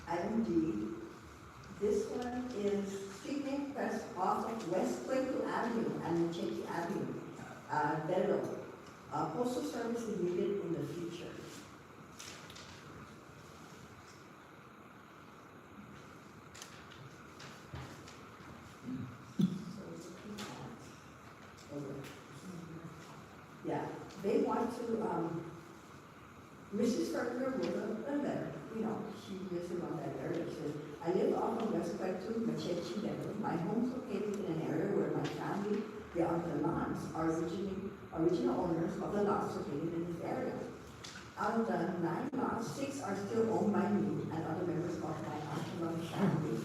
item D. This one is street name request off of West Quaker Avenue and Machete Avenue, Bedlow. Postal service is needed in the future. Yeah, they want to, Mrs. Ferguson wrote a letter, you know, she lives around that area. She says, I live off of West Quaker, Machete, Bedlow. My home's located in an area where my family, the Antelans, are original owners of the lots located in this area. Out of the 9 lots, 6 are still owned by me and other members of my Antelan family.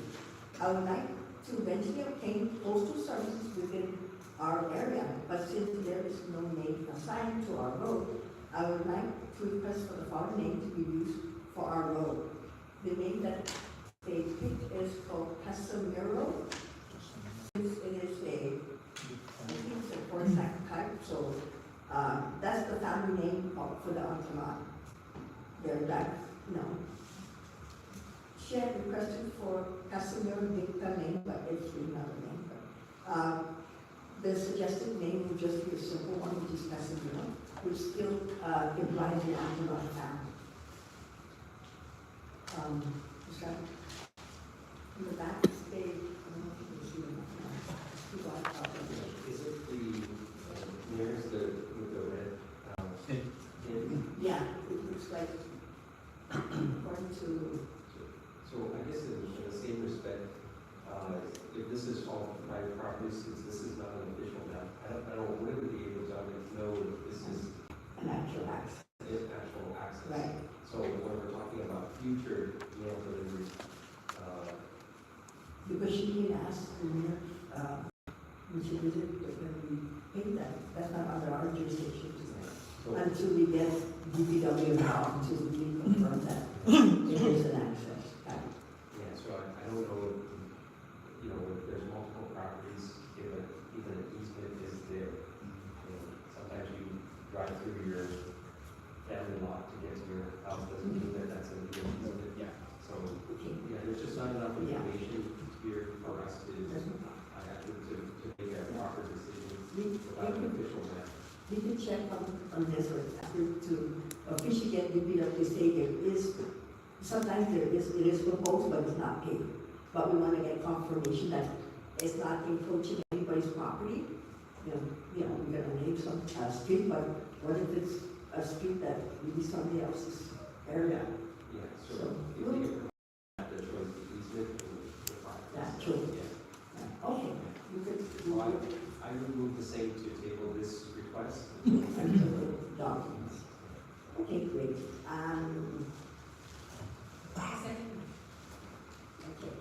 I would like to eventually obtain postal services within our area, but since there is no name assigned to our road, I would like to request for the following name to be used for our road. The name that they picked is called Casemiro. It is I think it's a Corsac type, so that's the family name for the Antelan. They're like, no. She had requested for Casemiro Dicta name, but it's another name. But, the suggested name would just be a simple one, which is Casemiro, which still implies the Antelan family. Is that in the back stage? I don't know if you can see them. Is it the, nearest with the red, Yeah, it looks like, according to, So I guess in the same respect, if this is all private property, since this is not an official map, I don't, would it be able to know if this is an actual access. actual access? Right. So when we're talking about future mail delivery, Because she didn't ask the mayor, when she visited, when we paid that, that's not under our jurisdiction to say. so, Until we get DPW out, until we confirm that it is an access. yeah, so I don't know, if, if there's multiple properties, if even an easement is there. Sometimes you drive through your family lot to get to your house, doesn't mean that that's an easement. Yeah. So, yeah, there's just not enough information here for us to make a proper decision without an official map. We can check on this or to officially get DPW to say there is, sometimes it is proposed, but it's not paid. But we want to get confirmation that it's not encroaching anybody's property. We're gonna name some street, but what if it's a street that maybe somebody else's area? Yeah, so So, if you can provide the choice, the easement, the property. That's true. Yeah. Okay, you could, Well, I would move the same to table this request. until the documents. Okay, great. Okay.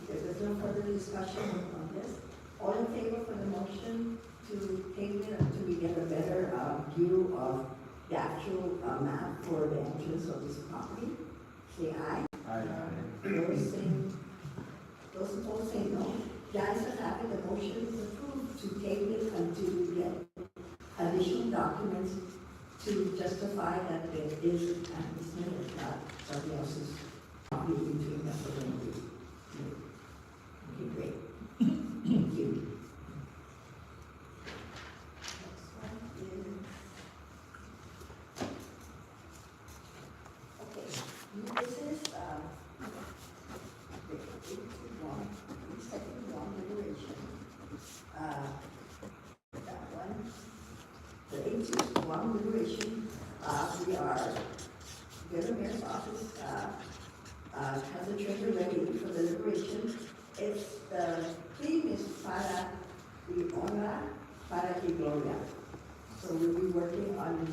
If there's no further discussion on this, all in favor for the motion to table it until we get a better view of the actual map for the entrance of this property, say aye. Aye. Those opposed say no. The ayes have it, the motion is approved to table it until we get additional documents to justify that there is an easement, if not somebody else's property between us or anything. Okay, great. Thank you. Next one is Guam Liberation. We are, the mayor's office, has a treasure ready for the liberation. The theme is para y honra, para y gloria. So we'll be working on,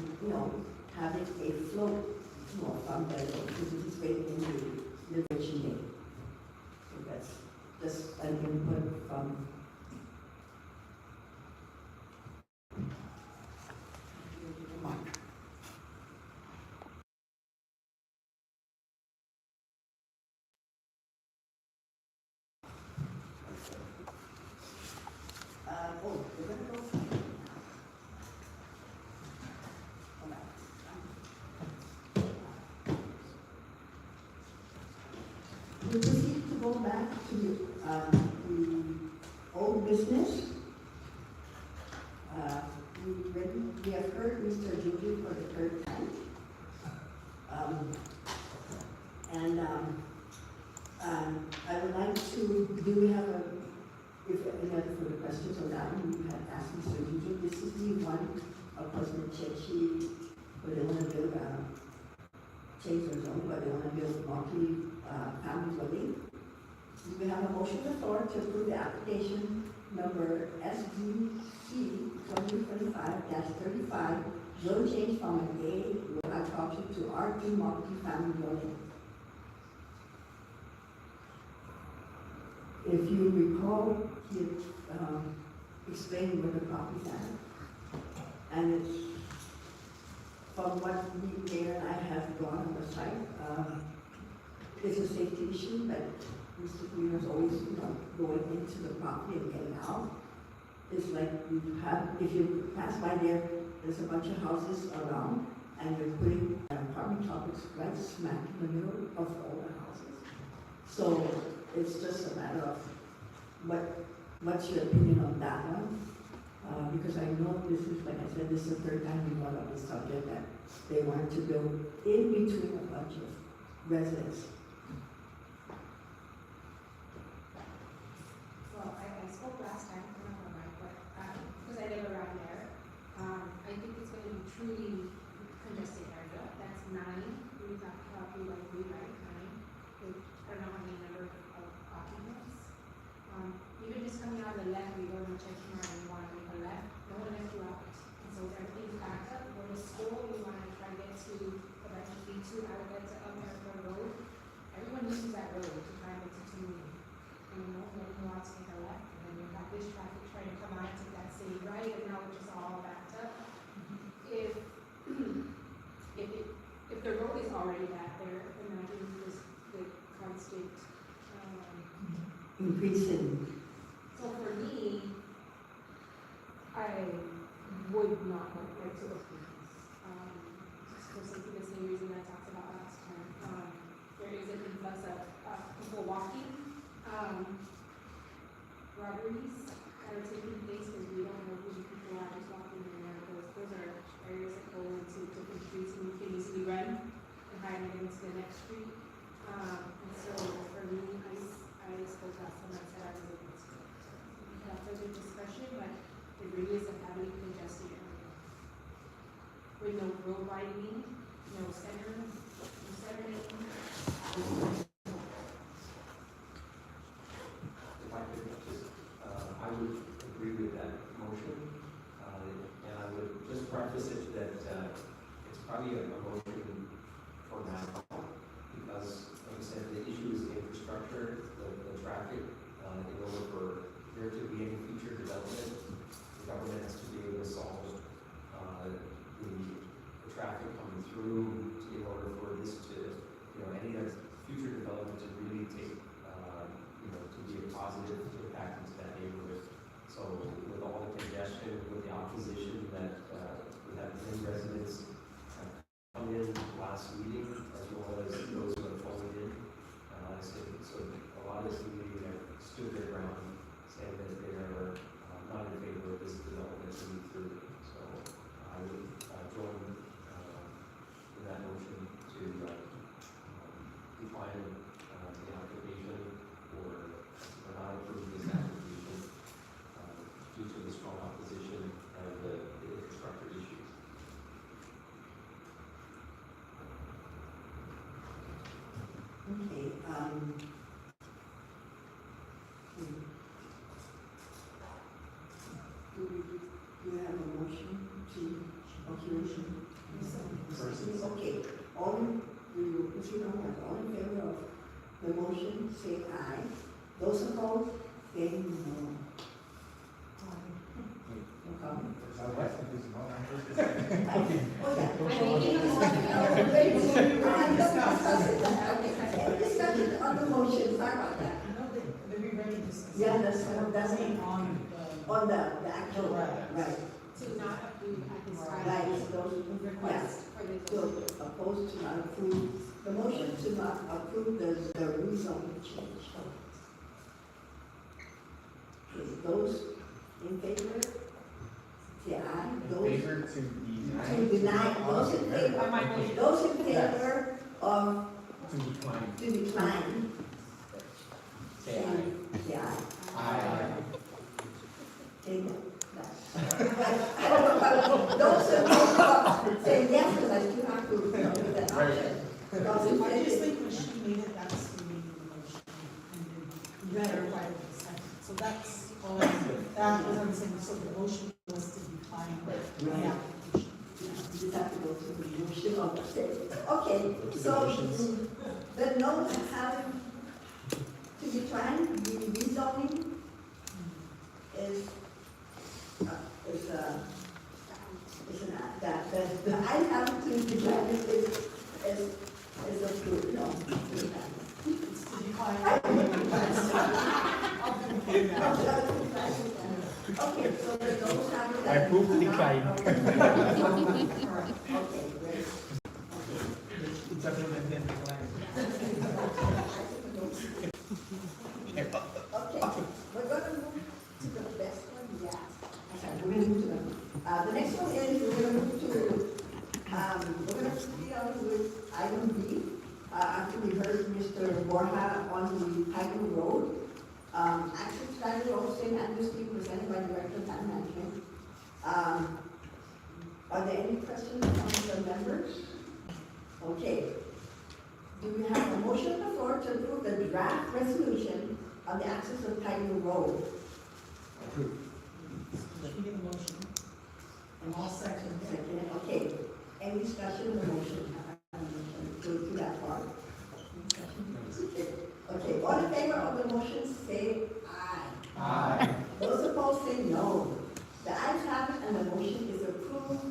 having a float, from there to participate in the Liberation Day. So that's just an input from. Mark. We're gonna go. Hold on. We proceed to go back to the old business. We have heard Mr. Judy for the third time. I would like to, do we have if any other further questions on that one, we had asked Mr. Judy, this is the one, of course, in Chechi, where they want to build change their zone, but they want to build family dwelling. Do we have a motion on the floor to approve the application number SDC 2025-35, zone change from an A agriculture to R2 multi-family dwelling? If you recall, he explained where the property's at, and it's, from what the mayor and I have gone on the site, it's a safety issue, but Mr. Greener's always, going into the property and getting out. It's like if you pass by there, there's a bunch of houses around, and you're putting an apartment complex right smack in the middle of all the houses. So it's just a matter of what's your opinion on that one? Because I know this is, like I said, this is the third time we brought up the subject that they wanted to build in between a bunch of residents. Well, I spoke last time, I don't know why, but, because I live around there, I think it's gonna be truly congested area. That's 9, we talked about like 3, right, 9, with, I don't know how many number of occupants. Even just coming out of the left, we go to Cheshire and you wanna make a left, no one left you out. And so everything's backed up, go to school, you wanna try to get to, eventually to outlets up America Road. Everyone uses that road to try and get to community. And nobody wants to take a left, and then you've got this traffic trying to come out to that city right, and now it's just all backed up. If the road is already back there, imagine just the constant, Increasing. so for me, I would not like to open this. Just for simply the same reason I talked about last time. There is an influx of people walking, robberies that are taking place because we don't know who the people are just walking in there. Those are areas that go into different streets and you can easily run and hide into the next street. And so for me, I spoke last time I said I was against it. We can have further discussion, but it really is a heavily congested area. With no road widening, no centering. If I could just, I would agree with that motion, and I would just preface it that, it's probably a motion for now, because, like I said, the issue is the infrastructure, the traffic, in order for there to be any future development, the government has to be able to solve, the traffic coming through in order for this to, any of future development to really take, to be a positive impact into that neighborhood. So with all the congestion, with the opposition that we have many residents have come in last meeting, as well as those who have phoned in. So a lot of this community have stood their ground, saying that they are not in favor of this development moving through. So I would join in that motion to decline the application or not approve this application due to the strong opposition and the infrastructure issue. Do you have a motion to, occupation? Okay, if you don't have, all in favor of the motion, say aye. Those opposed, say no. No comment. I'd like to do some more. Oh, yeah. I'm making a motion. Any discussion on the motion, sorry about that. No, they're ready to discuss. Yeah, that's on the actual, Right. right. To not approve at this time. Right, those, Request for the. so opposed to not approve, the motion to not approve the rezoning change. Okay, those in favor, say aye. In Those favor to deny. to deny, those in favor, those in favor of, To decline. to decline, Say aye. say aye. Aye. Say no. Those in favor of, say yes, because I still have to, with that option. Those in I just favor, think when she made it, that's the meaning of the motion, and then verified it the second. So that's all, that was I'm saying, so the motion was to decline the application. you just have to go through the motion on the stage. Okay, so the note having to decline the rezoning is the I have to decline is approved, no. It's to decline. Okay, so the note having. I approve the decline. Okay, great. It's a Okay, we're gonna move to the best one, yeah. Okay, we're gonna move to the next one is, we're gonna move to, we're gonna proceed on with item B. After we heard Mr. Borja on the Tiger Road. Access to Tiger Road, St. Andrews being presented by Director of Land Management. Are there any questions from the members? Okay. Do we have a motion on the floor to approve the draft resolution on the access of Tiger Road? Let me get the motion. And all second. Second, okay. Any discussion on the motion? Go through that part. Okay, all in favor of the motion, say aye. Aye. Those opposed, say no. The ayes have it, and the motion is approved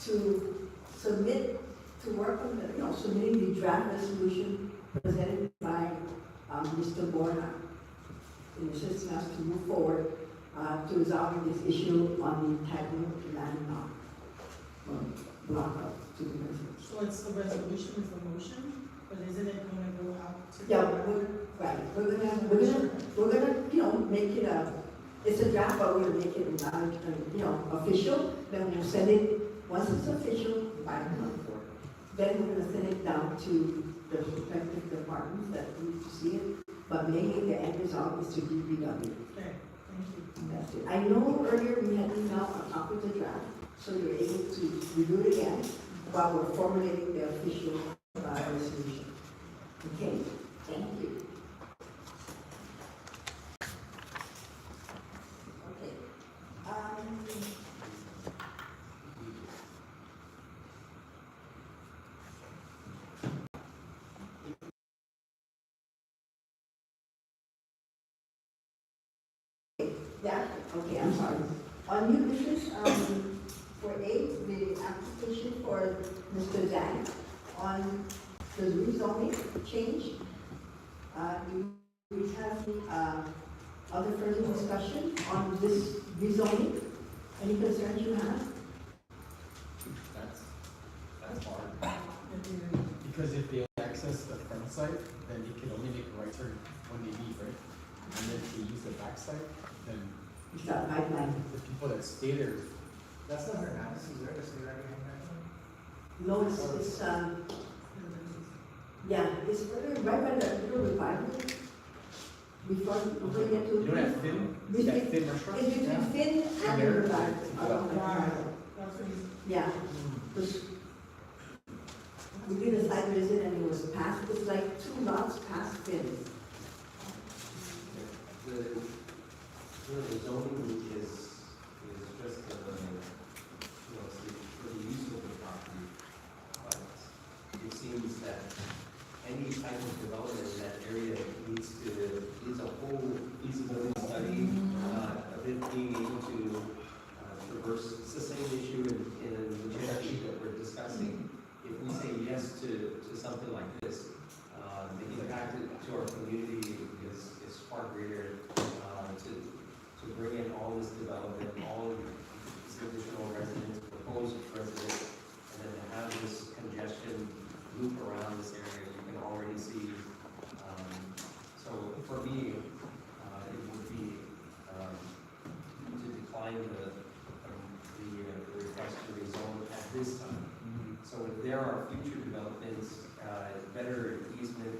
to submit, to work on the, submitting the draft resolution presented by Mr. Borja in assisting us to move forward to resolving this issue on the Tiger land block up to the residents. So it's the resolution is the motion, but isn't it going to go out to? Yeah, right, we're gonna, make it it's a draft, but we're gonna make it, official, then we'll send it, once it's official, by the month, then we're gonna send it down to the respective departments that need to see it, but mainly the end result is to DPW. Okay, thank you. That's it. I know earlier we had emailed a copy of the draft, so you're able to review it again while we're formulating the official resolution. Okay, thank you. Okay. Yeah, okay, I'm sorry. On new business, for eight, the application for Mr. Zhang on the rezoning change. Do we have any other further discussion on this rezoning? Any concerns you have? That's hard. Because if they access the front side, then they can only make a right turn when they leave, right? And then if they use the back side, then It's got pipeline. the people that stay there. That's not her house, is there, is there any house? No, yeah, it's right by the little revival. Before you get to. You know that thin, Between- that thin restaurant? It's between Finn and the revival. That's what he's. Yeah, because we did a site visit and it was past, it's like 2 lots past Finn's. The zoning is just, it's for the use of the property. But it seems that any type of development in that area needs a whole feasibility study, of it being able to traverse. It's the same issue in the statute that we're discussing. If we say yes to something like this, the impact to our community is far greater, to bring in all this development, all of these additional residents, proposed residents, and then to have this congestion loop around this area, you can already see. So for me, it would be to decline the request to rezone at this time. So if there are future developments, better easement,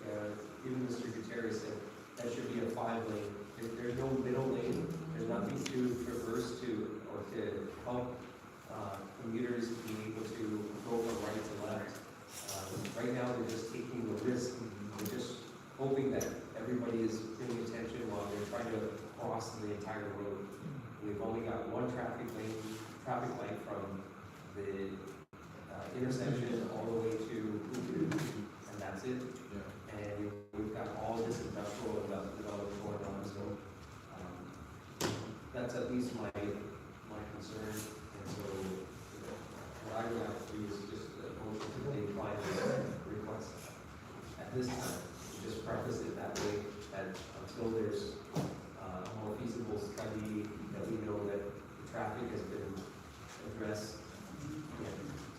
like even Mr. Gutierrez said, that should be a 5-lane. If there's no middle lane, there's nothing to traverse to or to help commuters be able to go from right to left. Right now, they're just taking the risk. They're just hoping that everybody is paying attention while they're trying to cross the entire road. We've only got one traffic light from the intersection all the way to Hoopoo, and that's it. And we've got all this industrial development going on, so that's at least my concern. And so what I would like to do is just a motion to decline this request at this time. Just preface it that way, that until there's a more feasible study, that we know that the traffic has been addressed,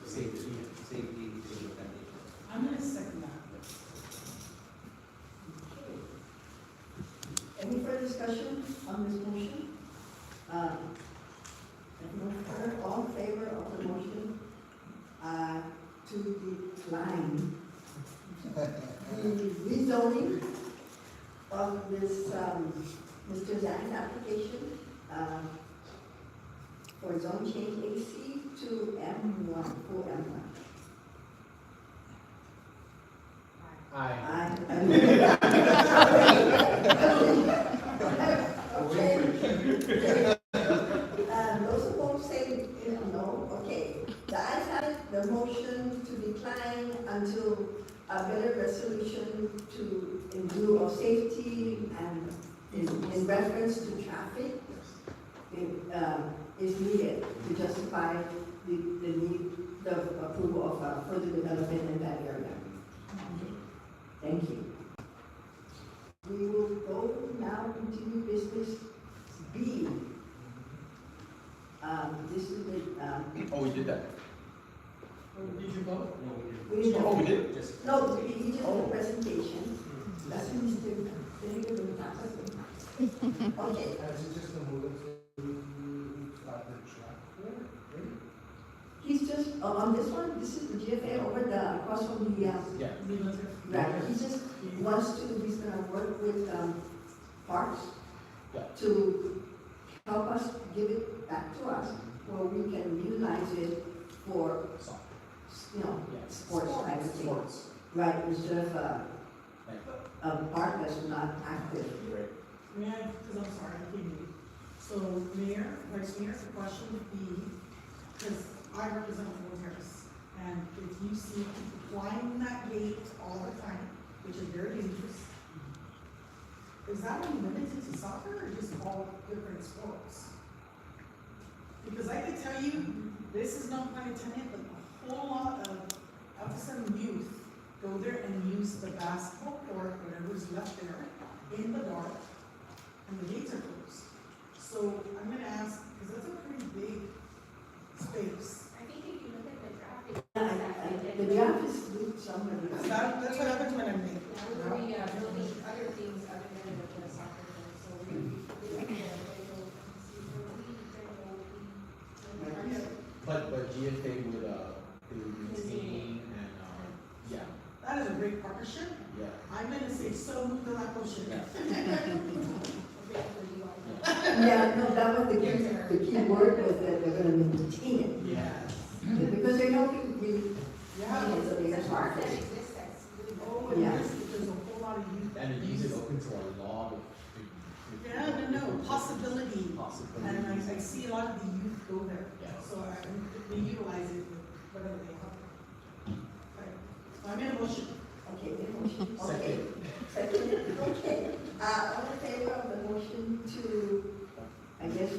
safety, things of that nature. I'm gonna second that. Any further discussion on this motion? If no further, all in favor of the motion to decline the rezoning of this Mr. Zhang's application for zone change AC to M1, full M1. Aye. Okay. Those opposed say no. Okay. The ayes have it. The motion to decline until a better resolution in lieu of safety and in reference to traffic is needed to justify the approval of further development in that area. Thank you. We will go now into new business B. This is the, Oh, we did that? Did you vote? we didn't. Oh, we did? Just. No, he just did a presentation. That's what he's doing. Okay. Has it just been moved to start the track there? Right? He's just, on this one, this is the GFA over across from the, Yeah. right, he just wants to, he's gonna work with, Parks Yeah. to help us give it back to us, where we can utilize it for, Yeah. sports type of thing. Sports. Right, instead of Right. a park that's not active. Right. May I, because I'm sorry, I can't hear you. So Mayor, Vice Mayor, the question would be, because I represent Fort Harris, and if you see people flying that gate all the time, which is very dangerous, is that only limited to soccer or just all different sports? Because I can tell you, this is no pun intended, but a whole lot of some youth go there and use the basketball court, whatever's left there, in the dark, and the gates are closed. So I'm gonna ask, because that's a pretty big space. I think if you look at the traffic. The graph is good somewhere. That's what happens when I'm there. Now, we're building other things other than the soccer field, so But GFA would, they would maintain and, yeah, That is a great partnership. yeah. I'm gonna say so moved to that motion. Yeah, no, that was the key word was that they're gonna maintain it. Yes. Because they know people really, Yeah. it's a big There's parks market. that exist that possibility, Possibility. and I see a lot of the youth go there, Yeah. so they utilize it, whatever they have. Okay. So I made a motion. Okay, the motion, okay. Second. Second, okay. All in favor of the motion to, I guess,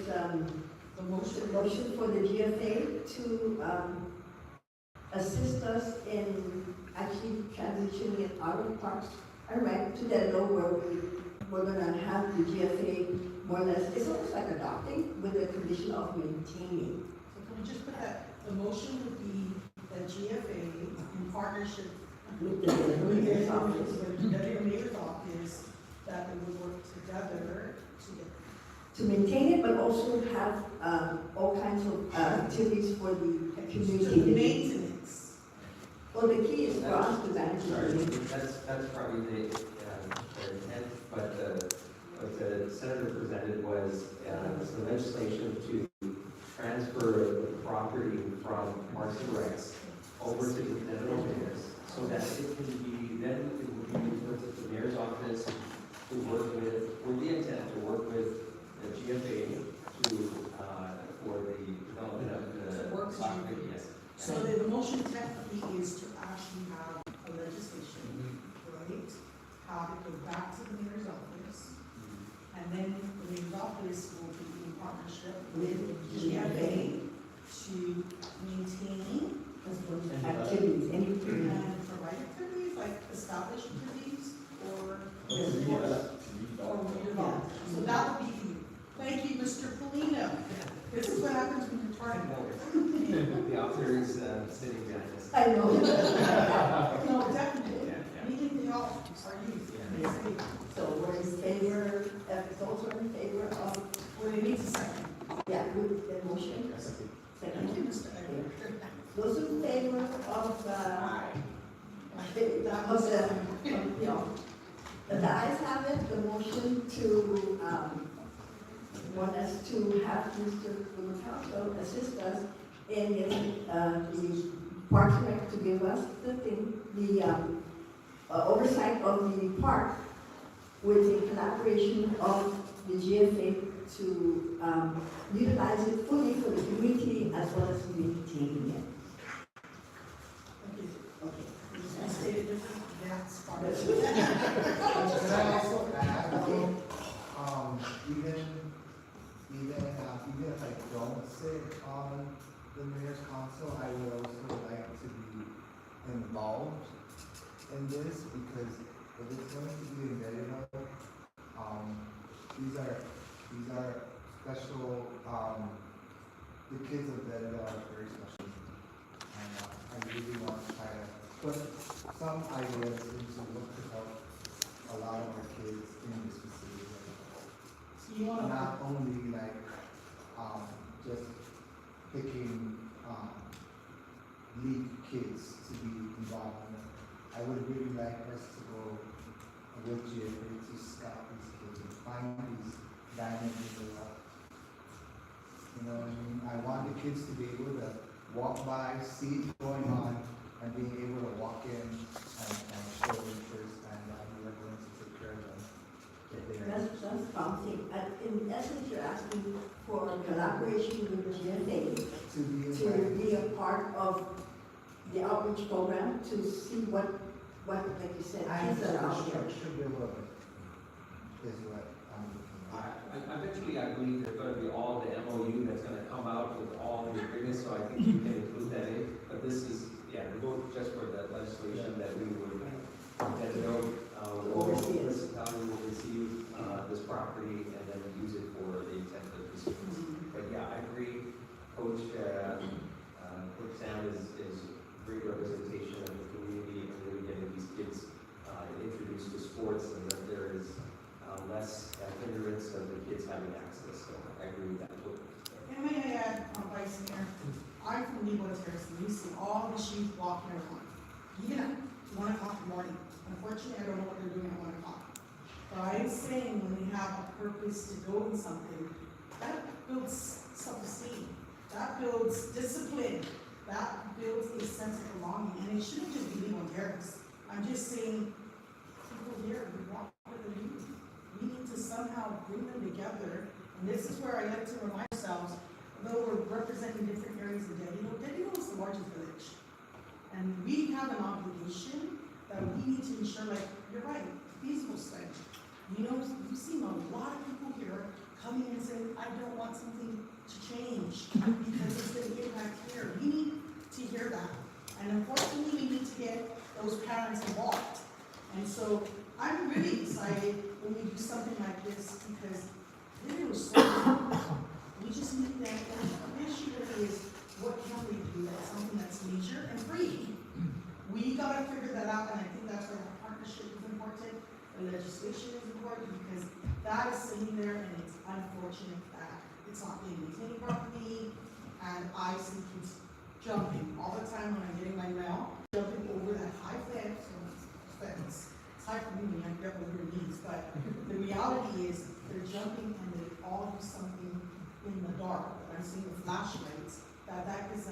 The motion. motion for the GFA to, assist us in actually transitioning it out of Parks and Rec to that low where we're gonna have the GFA more or less, it's almost like adopting with the condition of maintaining. So can we just put that, the motion would be that GFA in partnership With the mayor's office. with the mayor's office, that they would work together to get. To maintain it, but also have, all kinds of, activities for the To community. maintenance. Well, the key is for us to manage Sorry, it. that's probably the intent, but what the senator presented was some legislation to transfer the property from Parks and Recs over to the federal mayors, so that it can be, then it will be with the mayor's office to work with the intent to work with the GFA to, for the development of the. To work with property, GFA. yes. So the motion technically is to actually have a legislation, right? Have it go back to the mayor's office, and then the mayor's office will be in partnership with GFA to maintain Activities, any. and provide activities, like establish activities, or redevelop. So that would be you. Thank you, Mr. Polino. This is what happens when you're trying. The author is sitting behind us. I know. No, definitely. Yeah, yeah. Anything they all are used. So we're in favor, it's also in favor of, Well, it needs a second. yeah, with the motion. Thank you, Second. Mr. Edgar. Those in favor of, you know, the ayes have it, the motion to, want us to have Mr. Council assist us in getting, the Parks and Rec to give us the thing, the, oversight of the park with the collaboration of the GFA to, utilize it fully for the community as well as maintaining it. Okay. I say it different, that's part of That's it. Can I also add, even if I don't sit on the mayor's council, I would also like to be involved in this, because if it's going to be embedded, these are special, the kids of Bethel are very special. And I really want to try to put some ideas into what could help a lot of our kids in this facility. So you want to, Not only like, just picking, league kids to be involved in it. I would really like us to go with GFA to scout these kids and find these diamonds in the rough. You know what I mean? I want the kids to be able to walk by, see it going on, and being able to walk in and show interest, and we are going to take care of them. If they are That's promising. In essence, you're asking for collaboration with the GFA to be to be a part of the outreach program to see what, like you said, I kids are out there. should be a little bit, is what I'm looking at. Eventually, I believe there's gonna be all the MOU that's gonna come out with all the agreements, so I think we can include that in. But this is, yeah, we vote just for the legislation that we would, that no, Oversee it. municipality will receive, this property and then use it for the intent of this. But yeah, I agree, Coach Sam is great representation of the community and really getting these kids, introduced to sports, and that there is, less hindrance of the kids having access, so I agree with that totally. and may I add, Vice Mayor, I'm from Leeward Terrace, and we see all the youth walking around. Even at 1 o'clock in the morning. Unfortunately, I don't know what they're doing at 1 o'clock. But I'm saying when we have a purpose to go in something, that builds self-esteem, that builds discipline, that builds a sense of belonging, and it shouldn't just be Leeward Terrace. I'm just saying, people here, we walk with the youth. We need to somehow bring them together, and this is where I like to remind ourselves, though we're representing different areas of Delano is the largest village. And we have an obligation that we need to ensure, like, you're right, feasible study. You know, you've seen a lot of people here coming and saying, I don't want something to change because it's going to impact here. We need to hear that. And unfortunately, we need to get those parents involved. And so I'm really excited when we do something like this because it was so we just need that. The issue really is what can we do that's something that's major and free. We gotta figure that out, and I think that's why the partnership is important. The legislation is important because that is sitting there, and it's unfortunate that it's not being maintained properly. And I see kids jumping all the time when I'm getting my mail, jumping over that high fence. It's high for me when I get over your knees, but the reality is they're jumping and they all do something in the dark. I'm seeing the flashlights. That is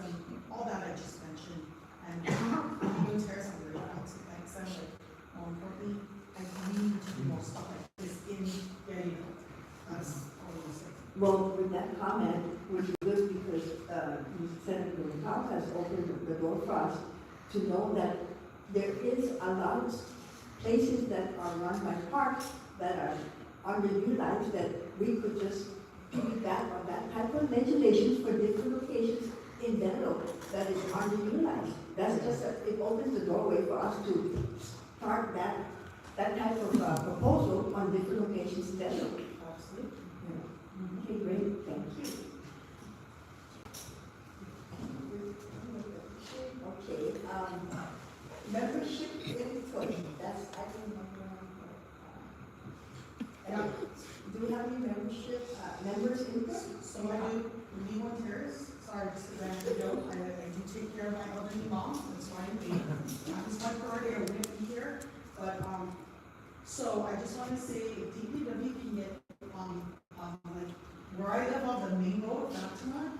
all that I just mentioned. And even Terrace, I'm very proud to thank Senator. More importantly, I need to do more stuff like this in Delano. That's all I want to say. Well, with that comment, which is good because Senator Gonzalez has opened the door for us to know that there is a lot of places that are run by parks that are underutilized that we could just piggyback on that type of legislation for different locations in Delano that is underutilized. That's just, it opens the doorway for us to start that type of proposal on different locations in Delano. Absolutely. Okay, great, thank you. Okay, membership input, that's, I think, do we have any membership, members input? So I do leave on Terrace. Sorry, just because I have to go. I do take care of my elderly mom. That's why I'm leaving. It's my priority. I wouldn't be here. But, so I just want to say if DPW can get, like, where I live on the main road, Fatima,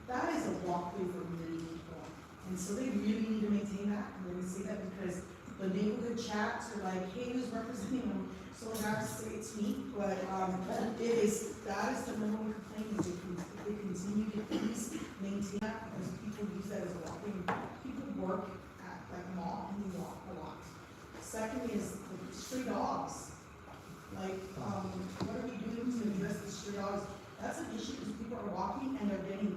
that is a walkway for many people. And so they really need to maintain that. I'm going to say that because the neighborhood chats are like, hey, who's representing them? So I have to say it's me, but that is the number one complaint is they continue to please maintain that because people use that as a walking. People work at like mall and they walk a lot. Second is the stray dogs. Like, what are we doing to address the stray dogs? That's an issue because people are walking and they're getting,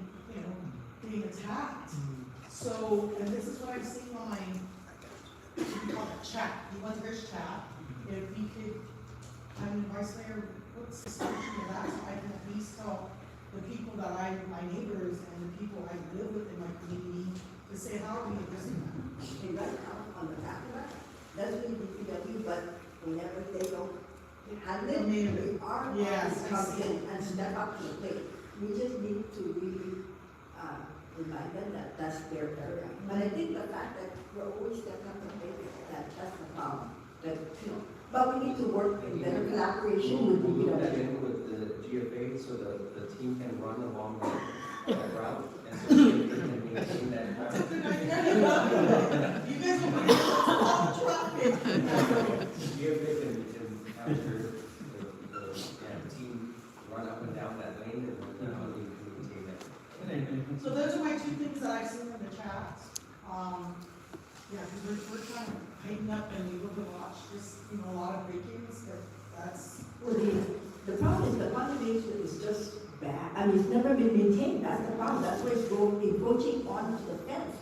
being attacked. So, and this is what I'm seeing on my, we call it chat, the one first chat. If we could, Vice Mayor, what's the solution to that, so I can at least tell the people that my neighbors and the people I live with in my community, to say, how are we addressing that? Okay, right now, on the back of that, that's really DPW, but whenever they don't handle it, we are Yes, to I come see. in and step up to the plate. We just need to really, remind them that that's their area. But I think the fact that we're always stepping up to the plate, that's the problem. That, but we need to work in better collaboration with We'll put that DPW. in with the GFA so the team can run along that route and so they can maintain that route. You guys will be a lot of traffic. GFA can have the team run up and down that lane and then we can maintain that. So those are my two things that I've seen in the chat. Yeah, because we're trying to tighten up and we look at just, a lot of break-ins, but that's. Well, the problem is the condemnation is just bad. I mean, it's never been maintained. That's the problem. That's why it's encroaching onto the fence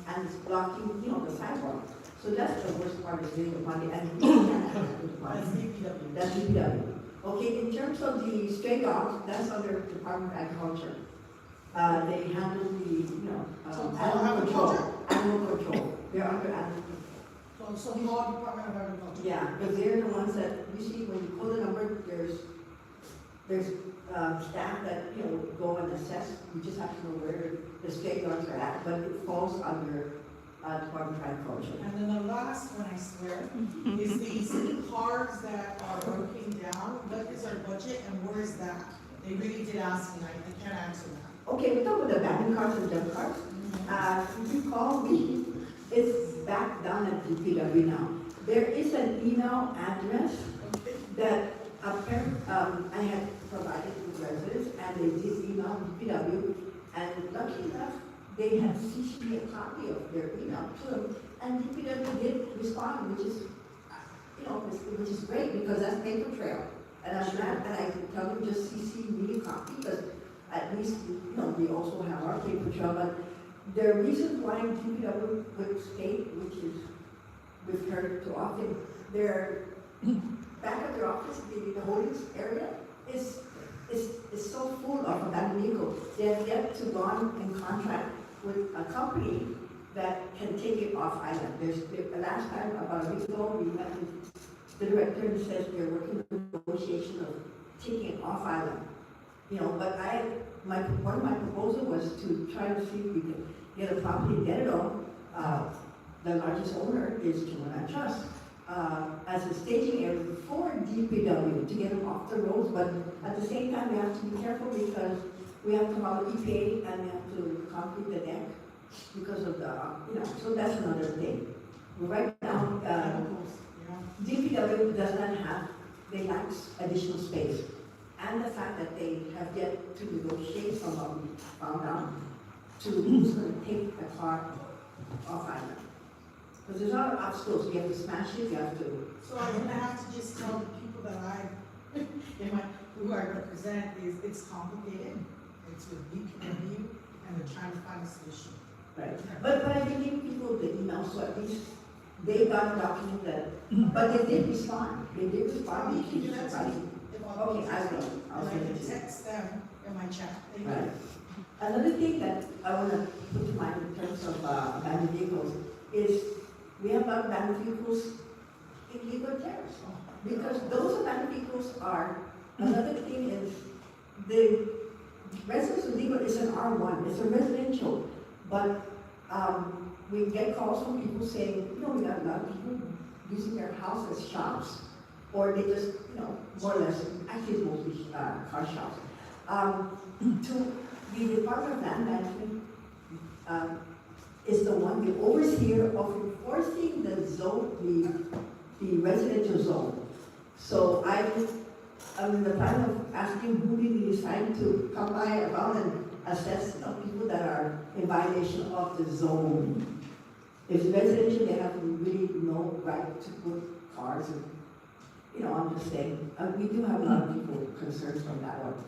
and it's blocking, the sidewalk. So that's the worst part of doing the money. And we can't have the money. That's DPW. That's DPW. Okay, in terms of the stray dogs, that's under Department of Agriculture. They handle the, animal control. Animal control. They're under animal control. So the law Department of Agriculture. Yeah, because they're the ones that, you see, when you pull the number, there's staff that, go and assess. You just have to know where the stray dogs are at, but it falls under Department of Agriculture. And then the last one, I swear, is these cars that are broken down. What is our budget and where is that? They really did ask me, I can't answer that. Okay, we talk about the abandoned cars and junk cars. If you call, it's back down at DPW now. There is an email address that I had provided with residents, and they did email DPW, and lucky enough, they had CC'd me a copy of their email to them, and DPW did respond, which is, which is great, because that's paper trail. And I'm glad that I could tell them just CC me a copy, because at least, we also have our paper trail, but the reason why DPW would state, which is, we've heard too often, their back of their office, the holdings area, is so full of abandoned vehicles. They have yet to go on in contract with a company that can take it off island. The last time, about a week ago, we met with the director and says they're working on negotiation of taking it off island. But one of my proposal was to try to see if we could get a property in Denver. The largest owner is Chumana Trust, as a staging area for DPW to get them off the roads, but at the same time, we have to be careful because we have to follow EPA and we have to complete the deck because of the, so that's another thing. Right now, DPW does not have, they lack additional space. And the fact that they have yet to negotiate from what we found out to who's going to take the car off island. Because there's a lot of obstacles, you have to smash it, you have to. So I'm gonna have to just tell the people that who I represent is, it's complicated. It's with DPW, and they're trying to find a solution. Right, but I did give people the email, so at least they got a document that, but they did respond. They did respond. You can do that to me. Okay, I will. I'll And I send it can to you. text them in my chat. Thank you. Right. Another thing that I want to put to mind in terms of abandoned vehicles is we have a lot of abandoned vehicles in legal terrace. Because those abandoned vehicles are, another thing is the residence of legal is an R1, it's a residential, but we get calls from people saying, we got a lot of people using their house as shops, or they just, more or less, actually it's mostly car shops. To the Department of Land Management is the one, the overseer of enforcing the zone, the residential zone. So I'm in the plan of asking who did we decide to come by around and assess people that are in violation of the zone. If it's residential, they have really no right to put cars in. I'm just saying, we do have a lot of people concerned from that one.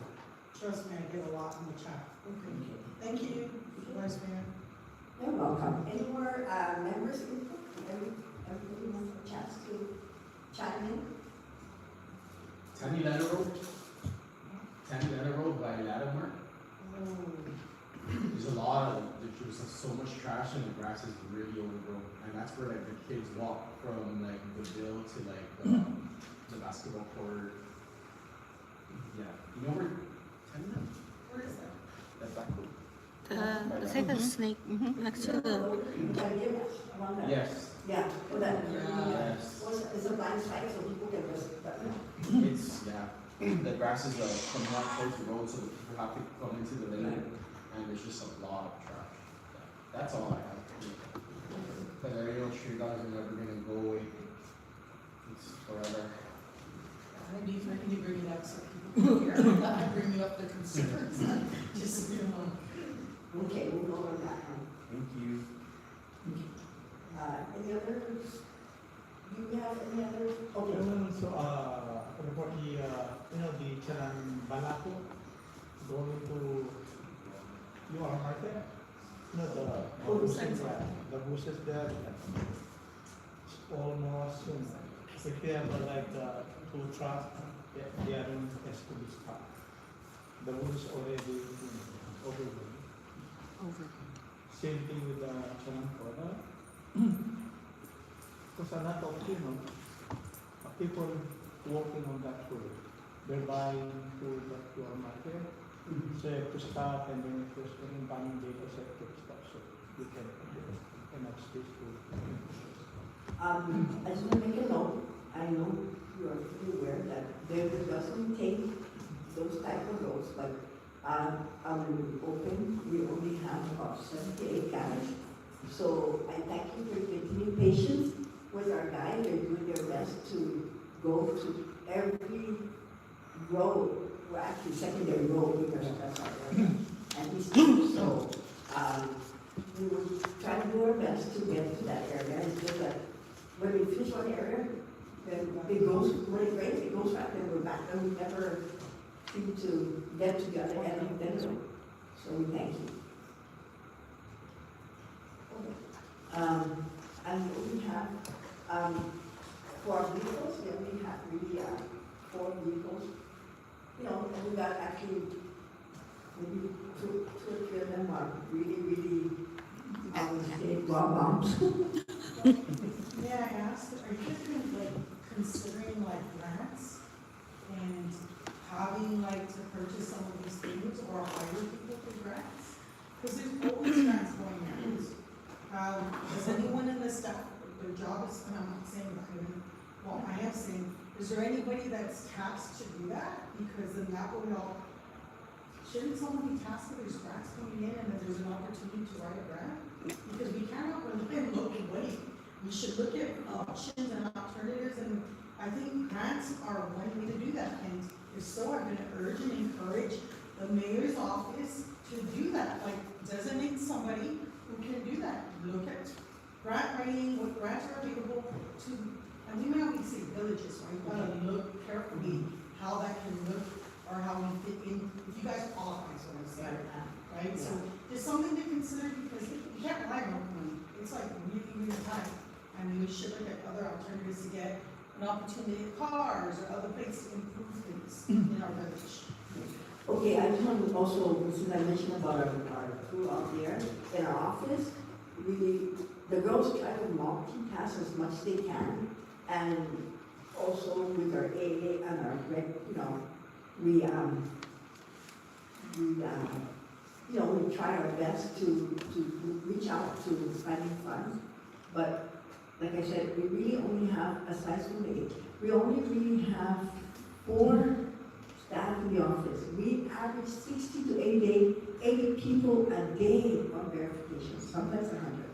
Trust me, I get a lot in the chat. Okay. Thank you, Vice Mayor. You're welcome. Any more members? Everybody wants a chance to chime in? Tammy Ladder Road by Lattimore. There's just so much trash and the grass is really overgrown. And that's where the kids walk from the Ville to the basketball court. Yeah. You know where where is that? That back road. It's like a snake, next to the, Yes. Yeah, well, that, Yes. it's a blind spot, so people can just, It's, the grass is coming out towards the road, so the people have to come into the lane, and there's just a lot of trash. Yeah. That's all I have. Because I know street dogs are never gonna go away. It's forever. I definitely bring it up so people can hear. I bring you up the concerns. Just, okay, we'll go on that one. Thank you. Any other, do you have any other? Okay. Report the Charan Balaco going to your market. The bushes there. It's almost, if you have two trucks, they are in SPB spot. The wood is already over. Same thing with the Charan Koda. Because a lot of people walking on that road, they're buying food at your market, so you have to stop and then if there's any buying data set to stop, so you can enough space to. I just want to make a note, I know you are fully aware that there doesn't take those type of roads, but open, we only have about 78 guys. So I thank you for continuing patience with our guys. They're doing their best to go to every road, well, actually secondary road, because that's our area, and East End. So, we will try to do our best to get to that area. It's just that when we finish one area, then it goes, when it rains, it goes back, then we're back, and we never seem to get to the other end of the road. So we thank you. And we have, for our vehicles, we only have really 4 vehicles. You know, and we got actually maybe two or three of them are really, I would say, raw bombs. May I ask, are you thinking like considering like grants and having like to purchase some of these things or hire people for grants? Because there's always grants going out. Does anyone in the staff, their job is, and I'm not saying that, well, I am saying, is there anybody that's tasked to do that? Because then that would all, shouldn't someone be tasked with these grants coming in and then there's an opportunity to write a grant? Because we cannot rely and look and wait. We should look at options and alternatives, and I think grants are one way to do that. And if so, I'm gonna urge and encourage the mayor's office to do that. Like, designate somebody who can do that. Look at grant writing, what grants are available to, and we may only say villages, right? We gotta look carefully how that can look or how we fit in, if you guys qualify, so I say, right? So it's something to consider because you can't rely on money. It's like really tight. I mean, we should look at other alternatives to get an opportunity at cars or other places to improve things in our village. Okay, I just want to also, since I mentioned about our crew out there in our office, the girls try to multitask as much as they can, and also with our AA and our rec, we try our best to reach out to finding funds, but like I said, we really only have, aside from we only really have 4 staff in the office. We average 60 to 80 people a day on verification, sometimes 100.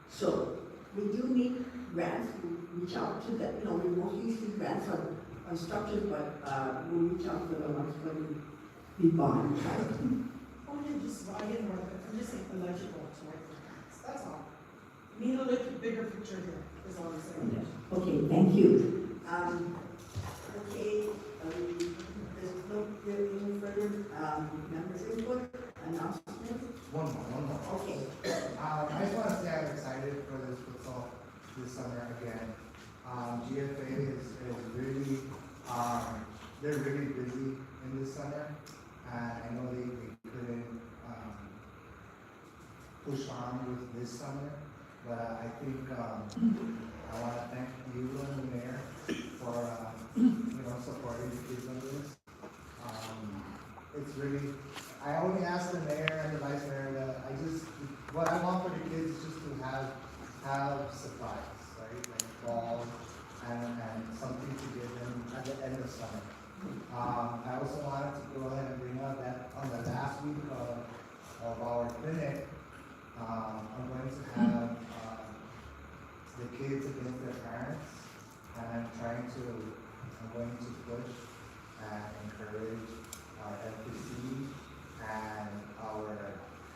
So we do need grants. We reach out to them. We mostly see grants on structures, but we reach out to the ones when we bond. Or you just write in or I'm just saying eligible to write for grants. That's all. We need to look at the bigger picture here, is all I'm saying. Okay, thank you. Okay, there's no any further members' input, announcements? One more. Okay. I just want to say I'm excited for this futsal this summer again. GFA is really, they're really busy in this summer. And I know they couldn't push on with this summer, but I think I want to thank you and the mayor for supporting the kids on this. It's really, I only ask the mayor and the vice mayor that what I want for the kids is just to have supplies, right? Like balls and something to give them at the end of summer. I also wanted to go ahead and bring up that on the last week of our clinic, I'm going to have the kids against their parents, and I'm going to push and encourage our Dmpc and our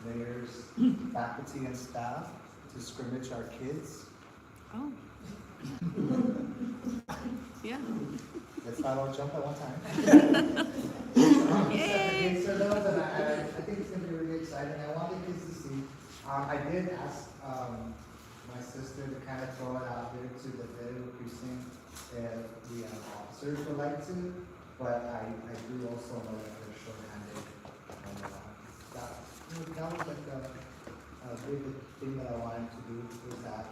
mayor's faculty and staff to scrimmage our kids. Oh. Yeah. Let's not all jump at one time. Yay! So those, and I think it's going to be really exciting. I want the kids to see. I did ask my sister to kind of throw it out there to the federal precinct if the officers would like to, but I do also know that they're short-handed. And that was like a big thing that I wanted to do was that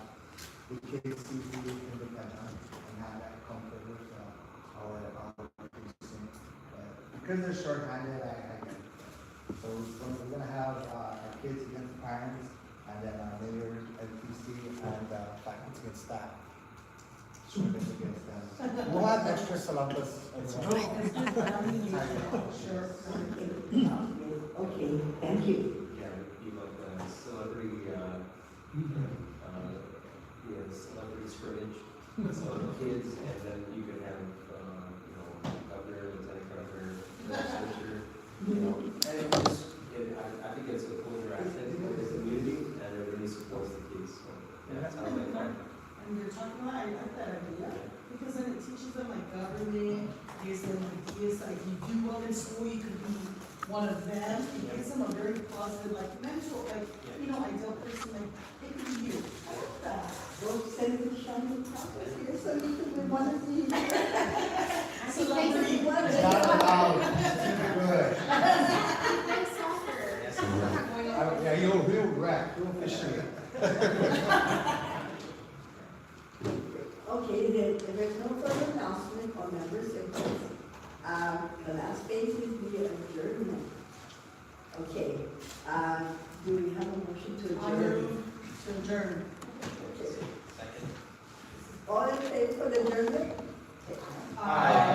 the kids see who they can depend on and have that comfort with our precinct. Because they're short-handed, I get it. So we're going to have our kids against parents, and then our mayor, Dmpc, and faculty and staff swimming against them. We'll have extra salampas as well. Sure. Okay, thank you. Yeah, it'd be like a celebrity, celebrity scrimmage, so kids, and then you could have, governor, lieutenant talking about, I like that idea, because then it teaches them like government, gives them ideas, like you do well in school, you could be one of them, it gives them a very positive, like mental, like, you know, ideal person, like, it could be you. I like that. Well, send it to Shani Process here, so you can be one of the. Celebrity. It's not allowed. Good. I'm soccer. Yes. I'm not going over. Yeah, he'll wreck, he'll officiate. Okay, there's no further announcement or members' inputs. The last page is the adjournment. Okay, do we have a motion to I adjourn? move to adjourn. Okay. All in favor for the adjournment? Aye.